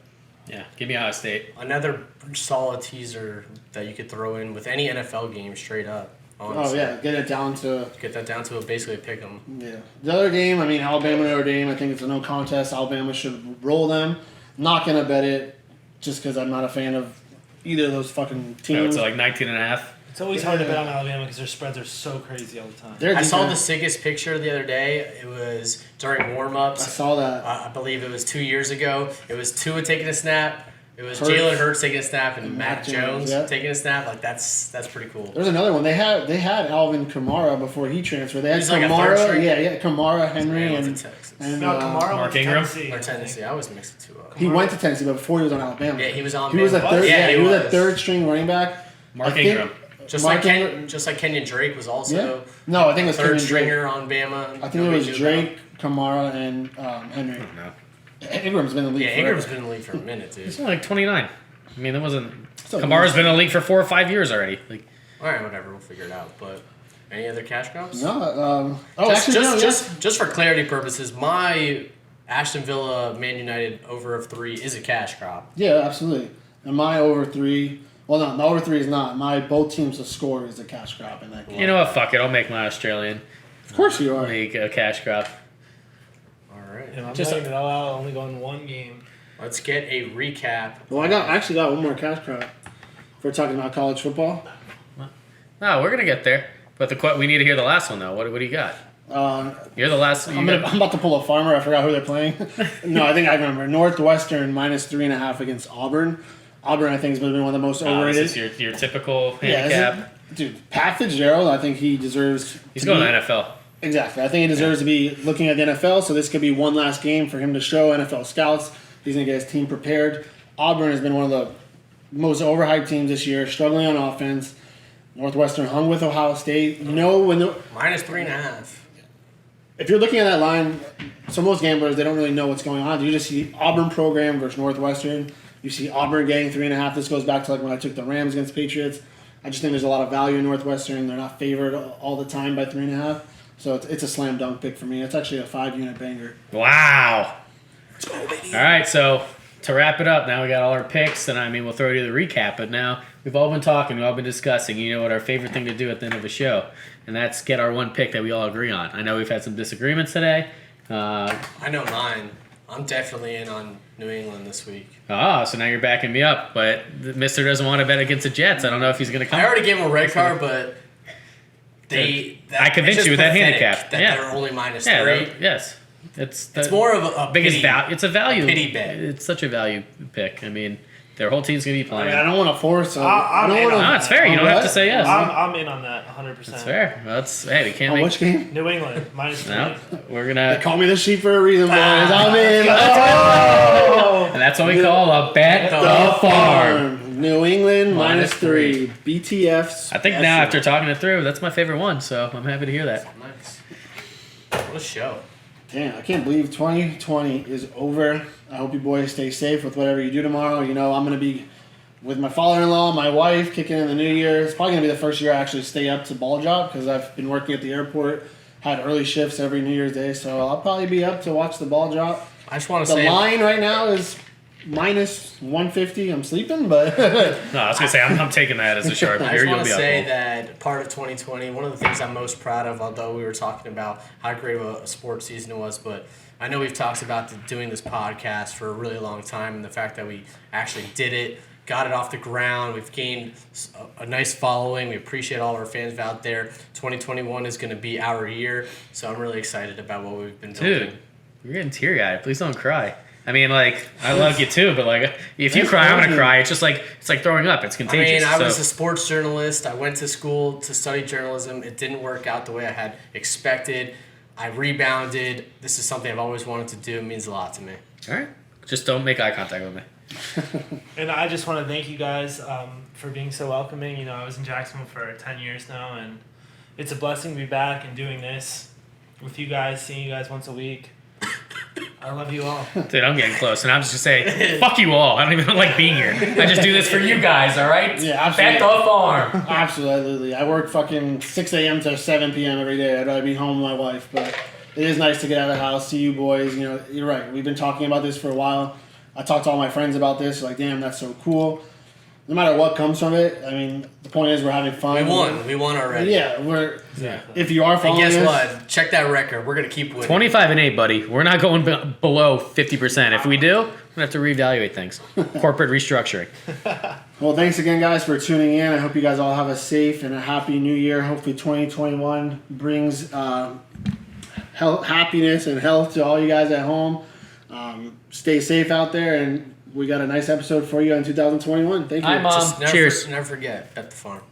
Yeah, give me Ohio State. Another solid teaser that you could throw in with any NFL game straight up. Honestly. Oh yeah, get it down to Get that down to basically a pick 'em. yeah. The other game, I mean, Alabama Notre Dame. I think it's a no contest. Alabama should roll them. Not gonna bet it just because I'm not a fan of either of those fucking So teams. it's like 19.5. It's always hard to bet on Alabama because their spreads are so crazy all the time. Their I saw the defense- sickest picture the other day. It was during warm-ups. I saw that. I believe it was 2 years ago. It was Tua taking a snap. It was Hurts. Jalen Hurts taking a snap and And Mac Mac Jones Jones, yeah. taking a snap. Like that's pretty cool. There's another one. They had Alvin Kamara before he transferred. They had He's like a third Kamara, string? yeah, Kamara, Henry, Man, and went to Texas. No, Kamara Mark went to Ingram? Tennessee. Or I think. Tennessee. I always mix the two up. he went to Tennessee, but before he was on Alabama. Yeah, he was on. He was a Bama. third. Yeah, he was a third string running back. Mark I think- Ingram. Just Mark like Ingram- just like Kenyon Drake was Yeah. also No, I think it was third Kenyon Drake. stringer on Bama. I think Nobody it was knew Drake, Kamara, and Henry. No. Ingram's been in the about. league. Yeah, forever. Ingram's been in the league for a minute, He's dude. only like 29. I mean, that wasn't. Still Kamara's been in the league for 4 or 5 years already. Like, All right, whatever. We'll figure it out. But any other cash crops? No. Just for clarity purposes, my Ashton Villa Man United over of 3 is a cash crop. Yeah, absolutely. And my over 3. Well, no, the over 3 is not. My both teams to score is a cash crop in that game. you know what? Fuck it. I'll make my Australian Of course you are. league a cash crop. All right. Yeah, I'm Just- letting it all out, only going one game. Let's get a recap. Well, I actually got one more cash crop. If we're talking about college football. No, we're gonna get there. But we need to hear the last one though. What do you got? You're the last. I'm about to pull a farmer. I forgot who they're playing. No, I think I remember. Northwestern minus 3.5 against Auburn. Auburn, I think, has been one of the most This overrated. is your typical Yeah, handicap. dude, Pat Fitzgerald, I think he deserves. He's going to the NFL. Exactly. I think he deserves to be looking at the NFL, so this could be one last game for him to show NFL scouts. He's going to get his team prepared. Auburn has been one of the most overhyped teams this year, struggling on offense. Northwestern hung with Ohio State. You know, Minus 3.5. if you're looking at that line, so most gamblers, they don't really know what's going on. You just see Auburn program versus Northwestern. You see Auburn getting 3.5. This goes back to like when I took the Rams against Patriots. I just think there's a lot of value in Northwestern. They're not favored all the time by 3.5. So it's a slam dunk pick for me. It's actually a 5-unit banger. Wow. All right, so to wrap it up, now we got all our picks, and I mean, we'll throw you the recap, but now we've all been talking, we've all been discussing, you know what our favorite thing to do at the end of a show, and that's get our one pick that we all agree on. I know we've had some disagreements today. I know mine. I'm definitely in on New England this week. So now you're backing me up, but the Mister doesn't want to bet against the Jets. I don't know if he's going to come. I already gave him a red card, but I convinced it's you with just that pathetic handicap. That Yeah. they're only minus Yeah, 3. yes. It's More of a biggest pity. value. It's a value. pity bet. It's such a value pick. I mean, their whole team's going to be I playing. mean, I don't want to force. I'm I in don't on want No, it's fair. You don't have to say yes. I'm in on that 100%. It's fair. Hey, we can't On make. which game? New England, minus 3. No, we're They gonna. call me the sheep for a reason, boys. I'm in. And that's what we call a bet the farm. New England Minus minus 3. BTFs. I think now after talking it through, that's my favorite one. So I'm happy to hear that. Nice. What a show. Damn, I can't believe 2020 is over. I hope you boys stay safe with whatever you do tomorrow. You know, I'm going to be with my father-in-law, my wife, kicking in the new year. It's probably going to be the first year I actually stay up to ball drop because I've been working at the airport, had early shifts every New Year's Day, so I'll probably be up to watch the ball drop. I just want to The say line right now is minus 150. I'm sleeping, but No, I was gonna say I'm taking that as a sharp. I Here just you'll want be to up. say that part of 2020, one of the things I'm most proud of, although we were talking about how great of a sports season it was, but I know we've talked about doing this podcast for a really long time, and the fact that we actually did it, got it off the ground, we've gained a nice following. We appreciate all our fans out there. 2021 is going to be our year, so I'm really excited about what we've been building. Dude, you're getting teary-eyed. Please don't cry. I mean, like, I love you too, but like, if you That's cry, I'm gonna crazy. cry. It's like throwing up. It's I contagious. mean, I was so- a sports journalist. I went to school to study journalism. It didn't work out the way I had expected. I rebounded. This is something I've always wanted to do. It means a lot to me. All right. Just don't make eye contact with me. And I just want to thank you guys for being so welcoming. You know, I was in Jacksonville for 10 years now, and it's a blessing to be back and doing this with you guys, seeing you guys once a week. I love you all. Dude, I'm getting close, and I'm just gonna say, fuck you all. I don't even like being here. I just do this for you guys, all right? Yeah, absolutely. Back the farm. Absolutely. I work fucking 6 a.m. to 7 p.m. every day. I'd rather be home with my wife, but it is nice to get out of the house, see you boys. You know, you're right. We've been talking about this for a while. I talked to all my friends about this. Like, damn, that's so cool. No matter what comes from it, I mean, the point is we're having fun. We won. We won already. Yeah, we're. Exactly. If you are And following guess us, what? Check that record. We're gonna keep winning. 25-8, buddy. We're not going below 50%. If we do, we're gonna have to reevaluate things. Corporate restructuring. Well, thanks again, guys, for tuning in. I hope you guys all have a safe and a happy new year. Hopefully, 2021 brings happiness and health to all you guys at home. Stay safe out there, and we got a nice episode for you in 2021. Thank you. Hi, Mom. Just never, Cheers. Never forget, bet the farm.